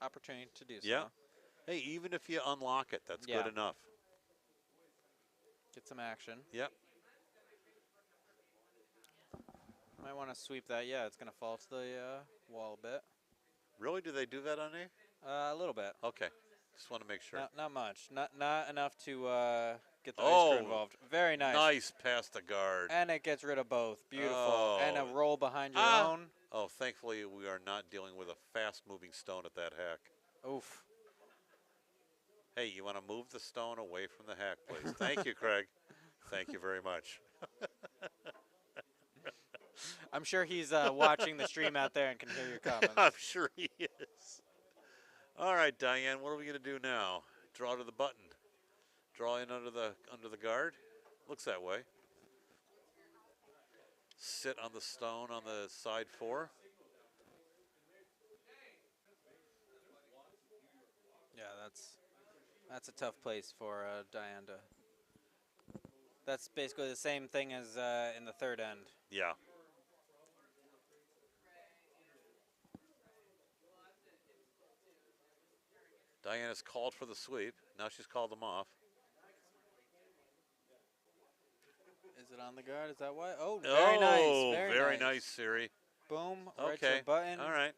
opportunity to do so. Yeah. Hey, even if you unlock it, that's Yeah. good enough. Get some action. Yep. Might want to sweep that. Yeah, it's going to fall to the wall a bit. Really? Do they do that on there? A little bit. Okay. Just want to make sure. Not much. Not enough to get the ice crew involved. Very nice. Nice past the guard. And it gets rid of both. Beautiful. Oh. And a roll behind your Ah. own. Oh, thankfully we are not dealing with a fast-moving stone at that hack. Oof. Hey, you want to move the stone away from the hack, please? Thank you, Craig. Thank you very much. I'm sure he's watching the stream out there and can hear your comments. I'm sure he is. All right, Diane, what are we going to do now? Draw to the button. Draw in under the guard. Looks that way. Sit on the stone on the side 4. Yeah, that's a tough place for Diane to. That's basically the same thing as in the third end. Yeah. Diane has called for the sweep. Now she's called them off. Is it on the guard? Is that why? Oh, very nice. Very nice, Siri. Boom. Right to Okay. the button. All right.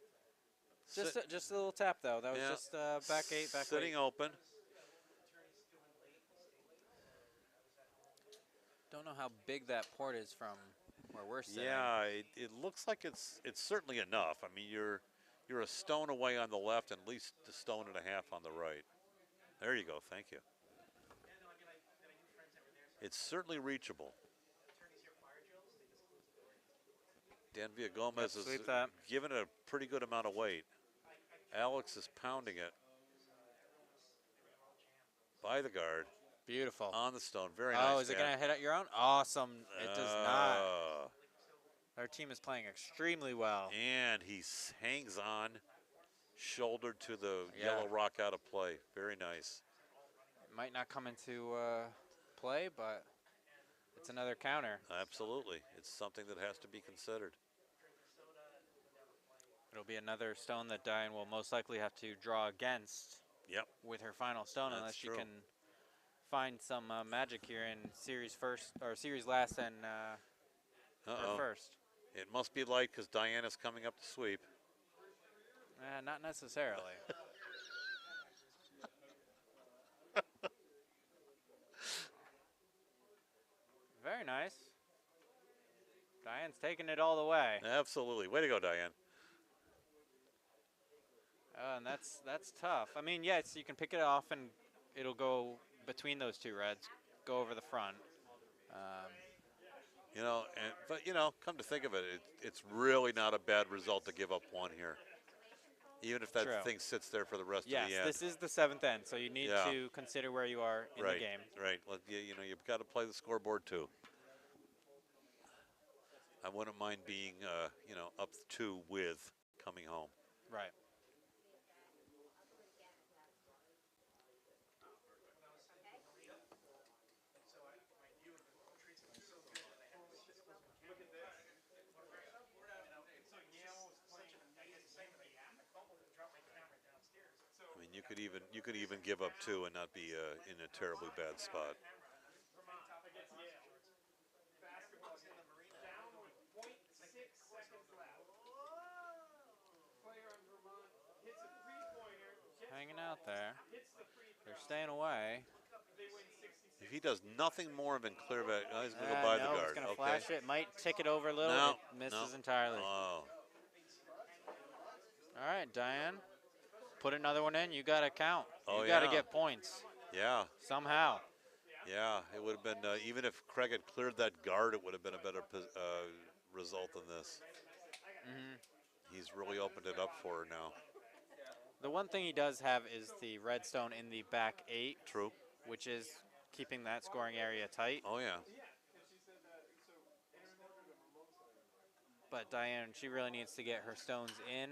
Just a little tap though. That was Yeah. just back 8, back Sitting 8. open. Don't know how big that port is from where we're sitting. Yeah, it looks like it's certainly enough. I mean, you're a stone away on the left and at least a stone and a half on the right. There you go. Thank you. It's certainly reachable. Dan Villagomez is sweep that. given it a pretty good amount of weight. Alex is pounding it by the guard Beautiful. on the stone. Very nice. Oh, is it Dan. going to hit at your own? Awesome. It does not. Ah. Our team is playing extremely well. And he hangs on, shoulder to the Yeah. yellow rock out of play. Very nice. It might not come into play, but it's another counter. Absolutely. It's something that has to be considered. It'll be another stone that Diane will most likely have to draw against Yep. with her final stone, That's unless she true. can find some magic here in series first or series last and or Uh-oh. first. It must be light because Diana's coming up to sweep. Not necessarily. Very nice. Diane's taking it all the way. Absolutely. Way to go, Diane. And that's tough. I mean, yes, you can pick it off and it'll go between those two reds, go over the front. You know, but you know, come to think of it, it's really not a bad result to give up one here, even if that True. thing sits there for the rest Yes, of the end. this is the 7th end, so you need Yeah. to consider where you are in right, the game. right. Well, you know, you've got to play the scoreboard too. I wouldn't mind being, you know, up 2 with coming home. Right. I mean, you could even give up 2 and not be in a terribly bad spot. Hanging out there. They're staying away. If he does nothing more than clear back, oh, he's going to go by No, the it's guard. going to Okay. flash it. Might tick it over a little. No, It misses no. entirely. Oh, All right, Diane. Put another one in. You got to count. Oh, you got to yeah. get points yeah. somehow. Yeah, it would have been, even if Craig had cleared that guard, it would have been a better result than this. he's really opened it up for her now. The one thing he does have is the redstone in the back 8, True. which is keeping that scoring area tight. Oh, yeah. But Diane, she really needs to get her stones in.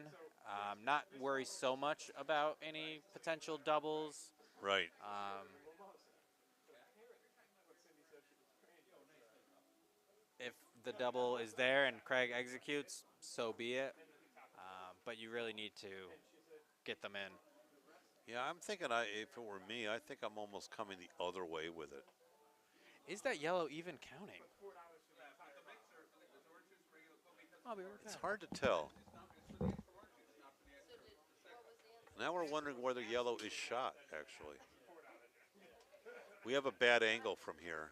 Not worry so much about any potential doubles. Right. If the double is there and Craig executes, so be it. But you really need to get them in. Yeah, I'm thinking if it were me, I think I'm almost coming the other way with it. Is that yellow even counting? I'll be right It's back. hard to tell. Now we're wondering whether yellow is shot, actually. We have a bad angle from here.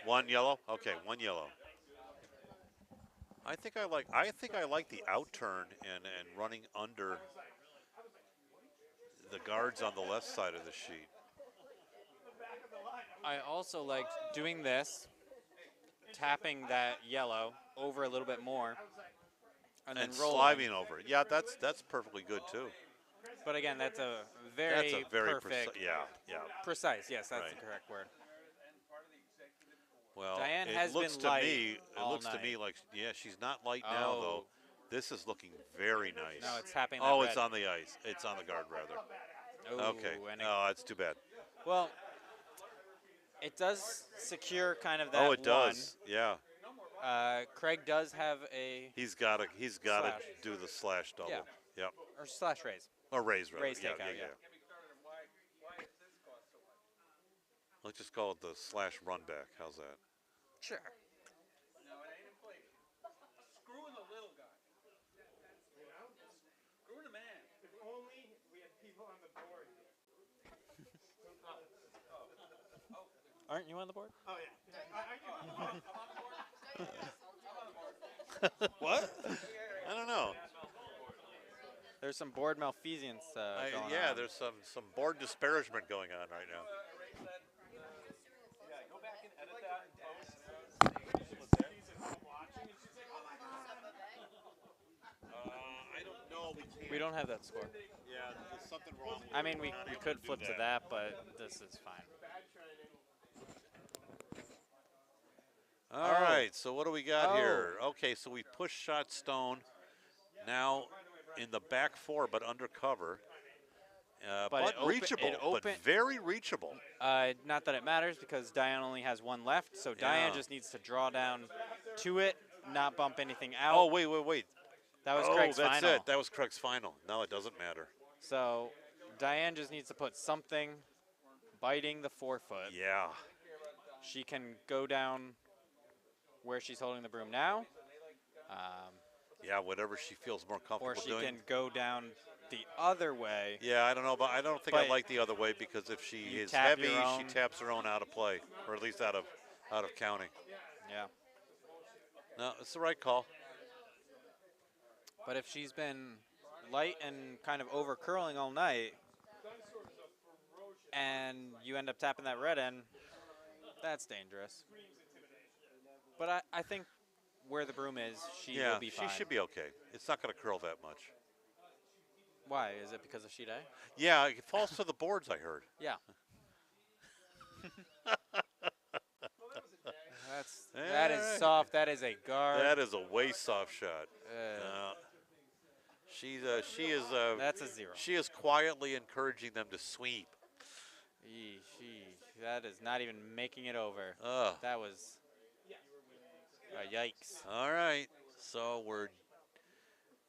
One yellow? Okay, one yellow. I think I like the out turn and running under the guards on the left side of the sheet. I also liked doing this, tapping that yellow over a little bit more, and then rolling. Sliding over it. Yeah, that's perfectly good too. But again, that's a very perfect, precise. Yes, that's Right. the correct word. Well, Diane it has looks been to light me, it all looks to me night. like, yeah, she's not light now Oh. though. This is looking very nice. No, it's tapping that Oh, red. it's on the ice. It's on the guard rather. Oh, Okay. and Oh, that's too bad. well, it does secure kind of that Oh, it does. Yeah. one. Craig does have a He's got to Slash. do the slash double. Yeah. Yep. or slash raise. Or raise rather. Raise yeah, takeout, yeah. Let's just call it the slash run back. How's that? Sure. Screwing the little guy. Screwing the man. If only we had people on the board. Aren't you on the board? Oh yeah. What? I don't know. There's some board malfeasance going Yeah, on. there's some board disparagement going on right now. I don't know. We don't have that score. Yeah, there's something wrong with I mean, we could flip to that, but this is fine. All right, so what do we got Oh. here? Okay, so we push shot stone now in the back 4, but under cover. But it reachable, but very reachable. Not that it matters because Diane only has one left, so Diane Yeah. just needs to draw down to it, not bump anything out. Oh, wait. That was Oh, Craig's that's final. it. That was Craig's final. No, it doesn't matter. So Diane just needs to put something biting the 4-foot. Yeah. She can go down where she's holding the broom now, Yeah, whatever she feels more comfortable or she doing. can go down the other way. Yeah, I don't know, but I don't think I But like the other way because if she you is tap heavy, your she own. taps her own out of play, or at least out of counting. Yeah. No, it's the right call. But if she's been light and kind of over curling all night, and you end up tapping that red end, that's dangerous. But I think where the broom is, she Yeah, will be fine. she should be okay. It's not going to curl that much. Why? Is it because of sheet A? Yeah, it falls to the boards, I heard. Yeah. That is Alright. soft. That is a guard. That is a way soft shot. Uh, She is that's a 0. she is quietly encouraging them to sweep. That is not even making it over. Ugh. That was yikes. All right, so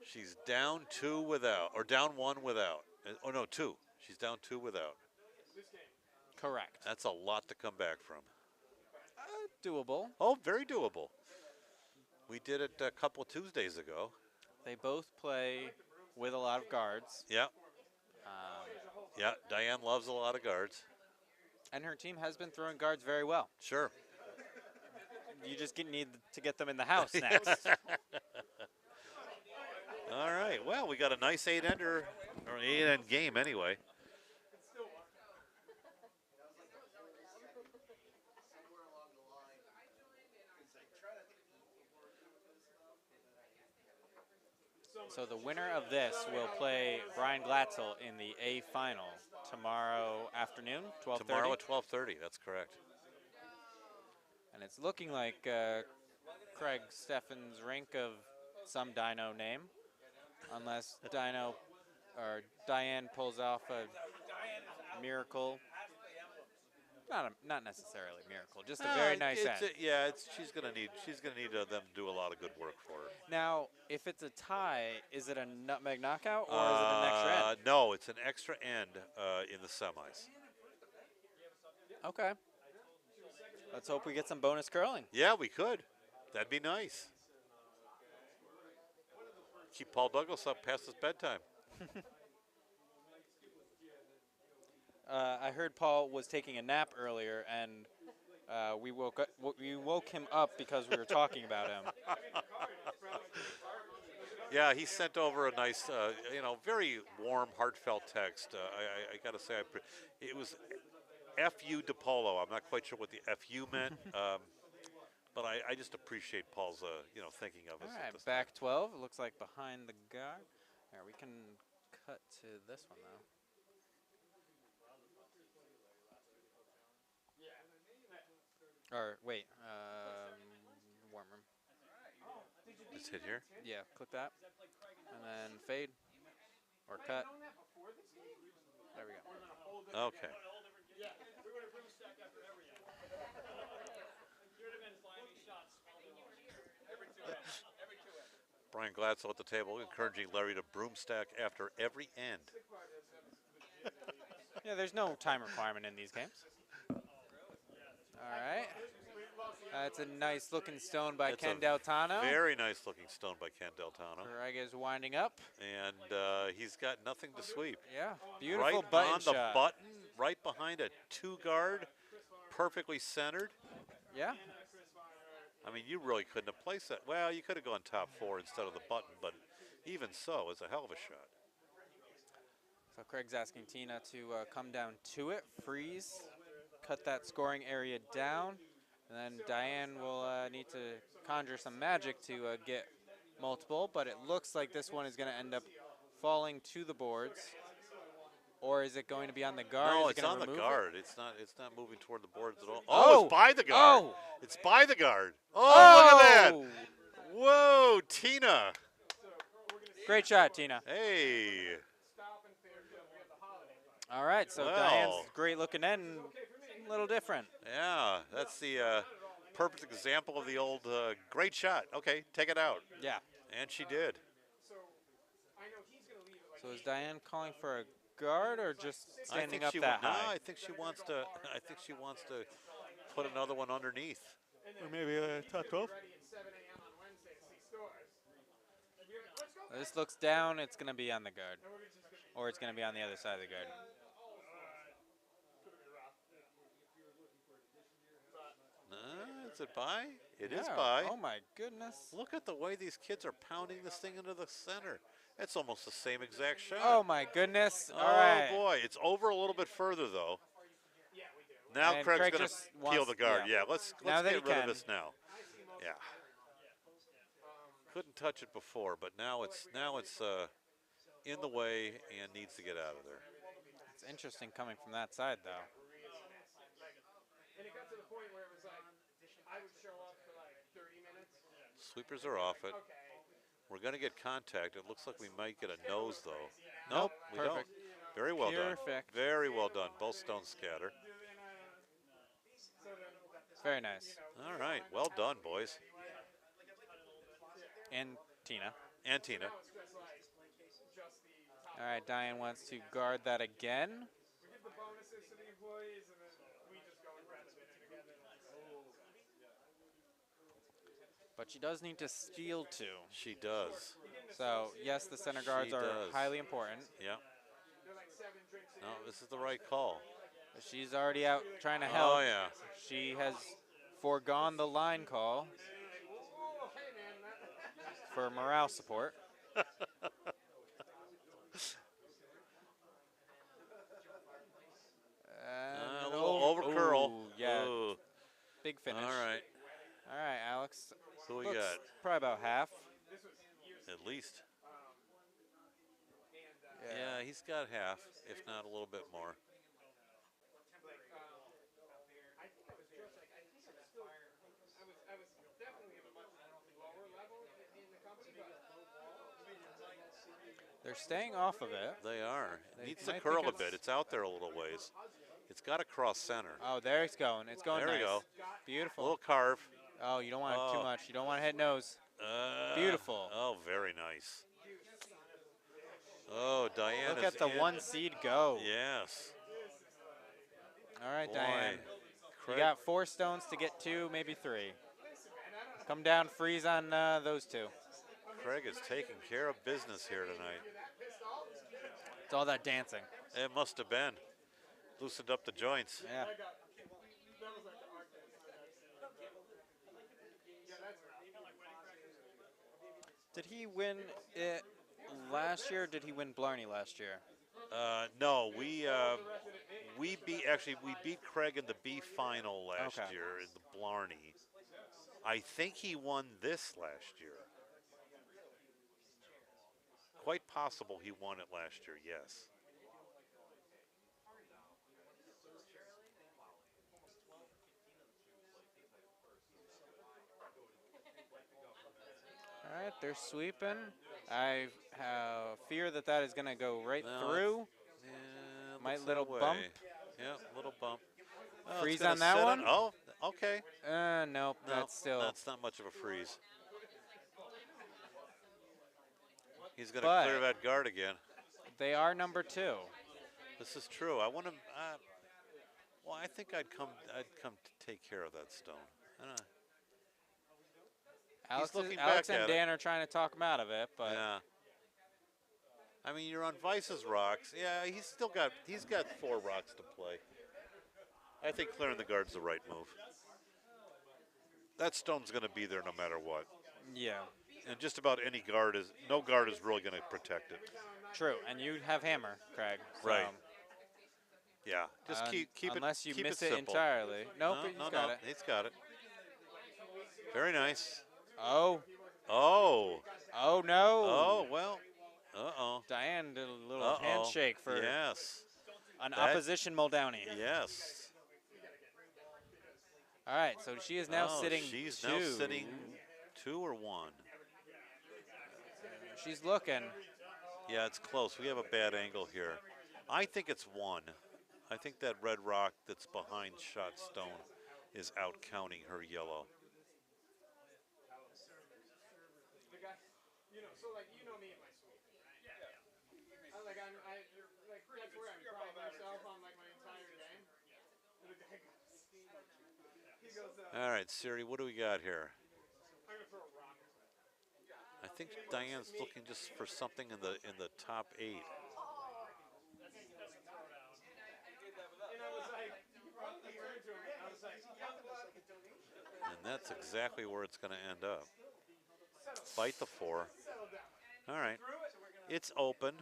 she's down 2 without, or down 1 without. Oh no, 2. She's down 2 without. Correct. That's a lot to come back from. Doable. Oh, very doable. We did it a couple of Tuesdays ago. They both play with a lot of guards, Yeah. Yeah, Diane loves a lot of guards. and her team has been throwing guards very well. Sure. You just need to get them in the house next. All right. Well, we got a nice 8-ender, or an 8-end game anyway. So the winner of this will play Brian Glatzel in the A final tomorrow afternoon, 12:30. Tomorrow at 12:30. That's correct. And it's looking like Craig Steffen's rink of some Dino name, unless Dino or Diane pulls off a miracle. Not necessarily miracle, just a very nice end. She's gonna need them to do a lot of good work for her. Now, if it's a tie, is it a nutmeg knockout or is it an extra end? No, it's an extra end in the semis. Okay. Let's hope we get some bonus curling. Yeah, we could. That'd be nice. Keep Paul Douglas up past his bedtime. I heard Paul was taking a nap earlier, and we woke him up because we were talking about him. Yeah, he sent over a nice, very warm, heartfelt text. I got to say, it was F.U. DePolo. I'm not quite sure what the F.U. meant, but I just appreciate Paul's, thinking of us. All at right, this back 12. It looks like behind the guard. There, we can cut to this one, though. Or, wait, warm room. Just hit here. Yeah, click that. And then fade. Or cut. There we go. Okay. Brian Glatzel at the table, encouraging Larry to broomstack after every end. Yeah, there's no time requirement in these games. All right. That's a nice looking stone by It's Ken a Del Tano. Very nice looking stone by Ken Del Tano. Craig is winding up. And he's got nothing to sweep. Yeah, beautiful Right button on shot. the button, right behind a 2-guard, perfectly centered. Yeah. I mean, you really couldn't have placed that. Well, you could have gone top 4 instead of the button, but even so, it's a hell of a shot. So Craig's asking Tina to come down to it, freeze, cut that scoring area down, and then Diane will need to conjure some magic to get multiple, but it looks like this one is going to end up falling to the boards. Or is it going to be on the guard? No, Is it it's gonna on the remove guard. It's not moving toward the boards at all. Oh! Oh, it's by the guard. Oh! It's by the guard. Oh, look at that. Oh! Whoa, Tina. Great shot, Tina. Hey. All right, so Well. Diane's great looking end, a little different. Yeah, that's the perfect example of the old great shot. Okay, take it out. Yeah. And she did. So is Diane calling for a guard or just standing up she that no, high? I think she wants to put another one underneath. Or maybe a top 12. This looks down, it's going to be on the guard. Or it's going to be on the other side of the guard. Is it by? It is Yeah. by. Oh my goodness. Look at the way these kids are pounding this thing into the center. It's almost the same exact shot. Oh my goodness. All Oh, right. boy, it's over a little bit further though. Now And Craig's Craig going just to peel wants- the guard. yeah. Yeah, let's Now that get he rid of can. this now. Yeah. Couldn't touch it before, but now it's in the way and needs to get out of there. It's interesting coming from that side, though. And it got to the point where it was like, I would show up for like 30 minutes. Sweepers are off it. Okay. We're going to get contact. It looks like we might get a nose though. Nope, Nope, we perfect. don't. Very well done. Perfect. Very well done. Both stones scatter. Very nice. All right, well done, boys. And Tina. And Tina. All right, Diane wants to guard that again. We give the bonuses to the employees and then we just go and grab the bits together. But she does need to steal two. She does. So, yes, the center guards She are does. highly important. Yeah. They're like 7 drinks in. No, this is the right call. But she's already out trying to help. Oh, yeah. She has foregone the line call Oh, hey man, for morale support. A And little over curl. Ooh, yeah, Ooh. big finish. All right. All right, Alex. Who we Looks got? probably about half. At least. Yeah, he's got half, if not a little bit more. I think I was just like, I think I'm still, I was definitely at a much lower level in the company, but They're staying off of it. They are. It They needs to might curl think a bit. it's- It's out there a little ways. It's got to cross center. Oh, there it's going. It's going There we nice. go. Beautiful. Little carve. Oh, you don't want it too Oh. much. You don't want to hit nose. Beautiful. Oh, very nice. Oh, Diane Look is at the in. 1 seed go. Yes. All right, Boy. Diane. You Craig, got 4 stones to get 2, maybe 3. Come down, freeze on those 2. Craig is taking care of business here tonight. It's all that dancing. It must have been. Loosened up the joints. Yeah. that was like the arc dance I've seen. Yeah, that's right. Did he win it last year? Or did he win Blarney last year? No, we beat Craig in the B final last Okay. year in the Blarney. I think he won this last year. Quite possible he won it last year, yes. All right, they're sweeping. I fear that that is going to go right No, through. Yeah, Might looks little that way. bump. Yeah, little bump. Oh, it's Freeze gonna on that sit one? Oh, okay. Nope, No, that's still. that's not much of a freeze. He's going to But- clear that guard again. They are number 2. This is true. I want to. Well, I think I'd come to take care of that stone. I don't know. looking Alex back and at it. Dan are trying to talk him out of it, but Yeah. I mean, you're on Vice's rocks. Yeah, he's got 4 rocks to play. I think clearing the guard's the right move. That stone's going to be there no matter what. yeah, And just about no guard is really going to protect it. true. And you have hammer, Craig. So, Right. Yeah, just un- keep it unless you keep miss it it simple. entirely. Nope, No, he's no, got no, it. he's got it. Very nice. Oh, Oh, oh no. oh, well. Uh-oh. Diane did a little Uh-oh. handshake for Yes, an That- opposition Muldowney. yes. All right, so she is now Oh, sitting she's 2. now sitting 2 or 1. She's looking. Yeah, it's close. We have a bad angle here. I think it's 1. I think that red rock that's behind Shot Stone is out counting her yellow. The guy, so like you know me and my sweep. Yeah. Like that's where I'm pride myself on like my entire game. And the guy goes, he goes, All right, Siri, what do we got here? I'm gonna throw a rock. I think Diane's looking just for something in the top 8. And I was like, he turned to him. And I was like, And that's exactly where it's going to end up. Bite the 4. All right. It's open,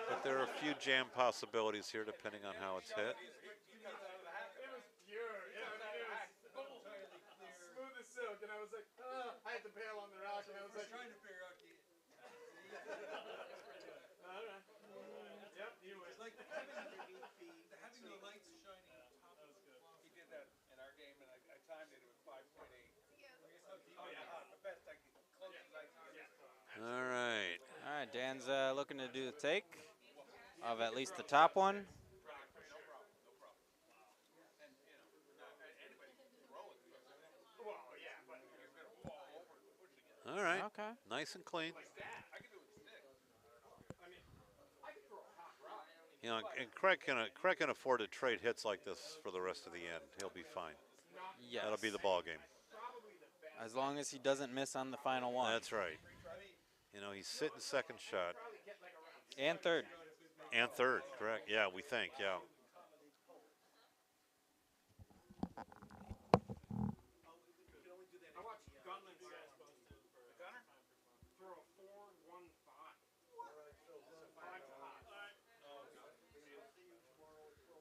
but there are a few jam possibilities here depending on how it's hit. it was pure. It was smooth as silk. And I was like, I had to bail on the rock. And I was like, trying to figure out. I don't know. Yep, he was. Like having the lights shining on top of the He did that in our game, and I timed it with 5.8. The best I could, close as I could get. All right. All right, Dan's looking to do the take of at least the top one. All right. Okay. Nice and clean. You know, and Craig can afford to trade hits like this for the rest of the end. He'll be fine. Yes. That'll be the ball game. As long as he doesn't miss on the final one. That's right. You know, he's sitting second shot And third. and third, correct? Yeah, we think, yeah. I watched Gunman throw a 4-1-5. 5 to hot.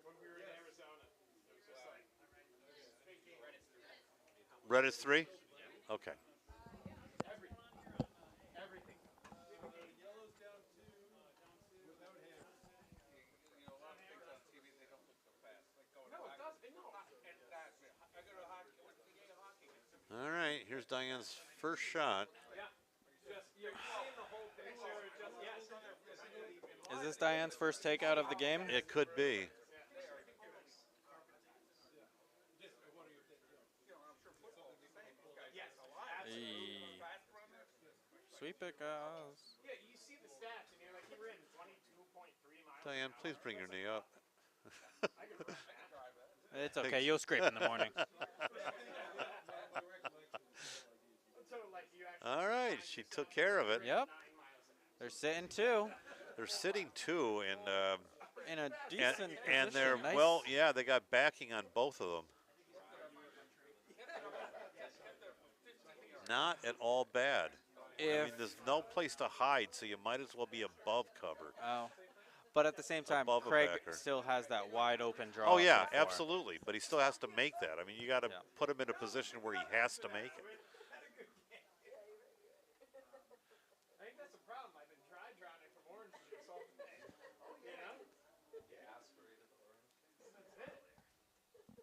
When we were in Arizona, it was just like Red is 3? Okay. everything. Everything. right, here's Diane's first shot. Just you're seeing the whole picture. Just yes. Is this Diane's first takeout of the game? It could be. Eee. Sweep it, guys. Yeah, you see the stats, and you're like, he ran 22.3 miles. Diane, please bring your knee up. I could run that. It's okay. You'll scrape in the morning. So, like, you actually All right, she took care of it. Yep. 9 miles an They're sitting two They're sitting 2, and in a decent and they're position. Nice. well, yeah, they got backing on both of them. Not at all bad. I If mean, there's no place to hide, so you might as well be above cover. oh, but at the same time, Above a Craig backer. still has that wide open draw. Oh to yeah, the floor. absolutely. But he still has to make that. I mean, you got to Yeah. put him in a position where he has to make it. I think that's the problem. I've been dry drowning from orange juice all day. You know?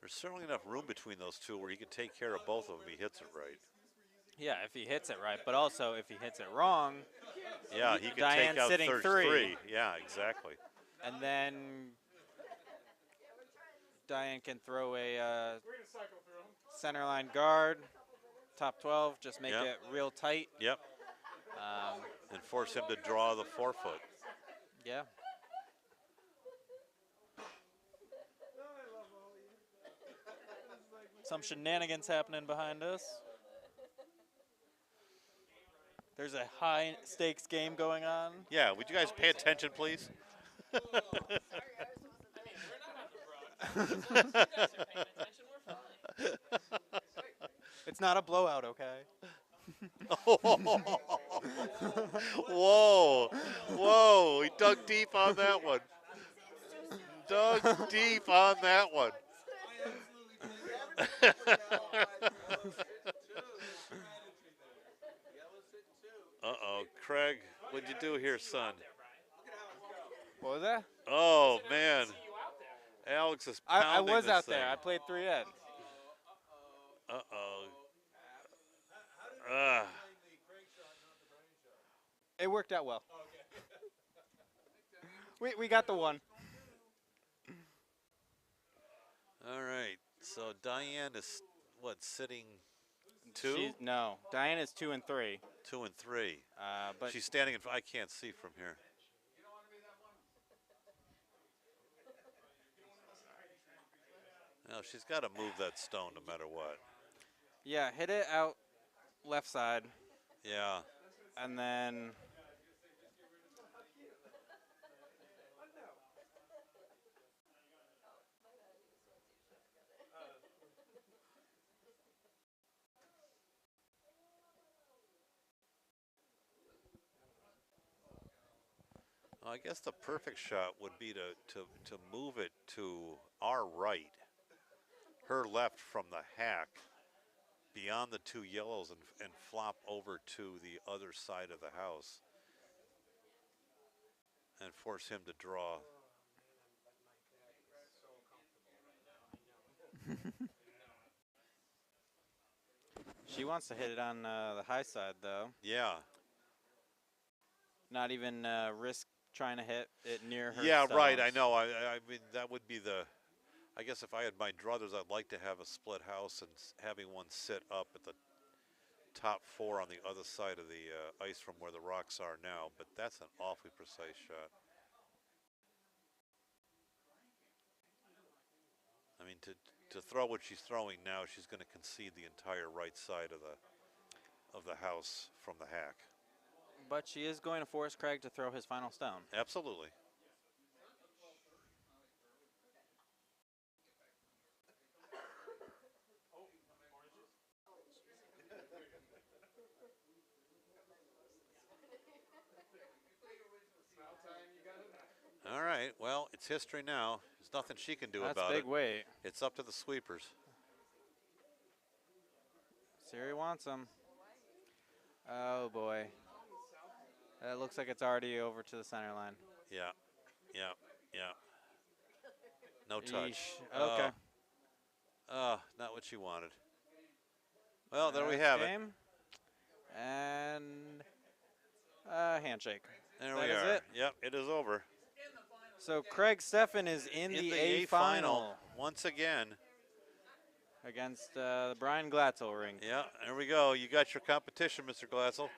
There's certainly enough room between those two where he can take care of both of them if he hits it right. Yeah, if he hits it right, but also if he hits it wrong, Yeah, he can Diane's take out sitting third three. Yeah, exactly. and then Diane can throw a We're gonna cycle through them. center line guard, top 12, just make Yep. it real tight. Yep. And force him to draw the 4-foot. Yeah. Some shenanigans happening behind us. There's a high stakes game going on. Yeah, would you guys pay attention, please? It's not a blowout, okay? Whoa, whoa, he dug deep on that one. Dug deep on that one. Uh-oh, Craig, what'd you do here, son? What was that? Oh, man. Alex is pounding I was this out there. I thing. played 3 ed. Uh-oh. It worked out well. We got the one. All right, so Diane is, what, sitting 2? No, Diane is 2 and 3. 2 and 3. But She's standing in I can't see from here. No, she's got to move that stone no matter what. yeah, hit it out left side, Yeah. and then Well, I guess the perfect shot would be to move it to our right, her left from the hack, beyond the 2 yellows and flop over to the other side of the house and force him to draw. she wants to hit it on the high side, though. Yeah. Not even risk trying to hit it near her. Yeah, right. I stones. know. I mean, that would be the. I guess if I had my druthers, I'd like to have a split house and having one sit up at the top 4 on the other side of the ice from where the rocks are now. But that's an awfully precise shot. I mean, to throw what she's throwing now, she's going to concede the entire right side of the house from the hack. But she is going to force Craig to throw his final stone. Absolutely. All right, well, it's history now. There's nothing she can do That's about big it. weight. It's up to the sweepers. Siri wants him. Oh boy. It looks like it's already over to the center line. Yeah, yeah, yeah. No touch. Yeesh. Okay. Not what she wanted. Well, there we That's have it. game. And handshake. There That we is are. it. Yep, it is over. So Craig Steffen is in the A final once again. against Brian Glatzel ring. Yeah, there we go. You got your competition, Mr. Glatzel.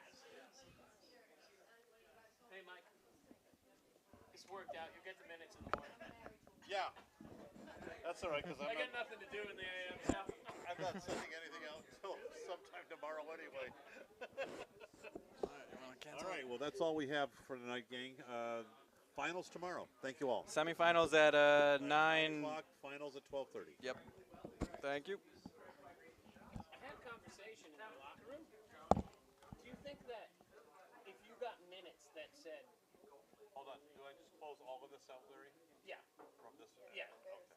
Hey, Mike. It's worked out. You get the minutes in the morning. Yeah, that's all right because I got nothing to do in the AM, so. I'm not sending anything out until sometime tomorrow anyway. All right, well, that's all we have for tonight, gang. Finals tomorrow. Thank you all. Semifinals at 9. 9 o'clock, finals at 12:30. Yep. Thank you. I had a conversation in the locker room. Do you think that if you got minutes that said, Hold on. Do I just close all of this out, Larry? yeah, From this? yeah, Okay.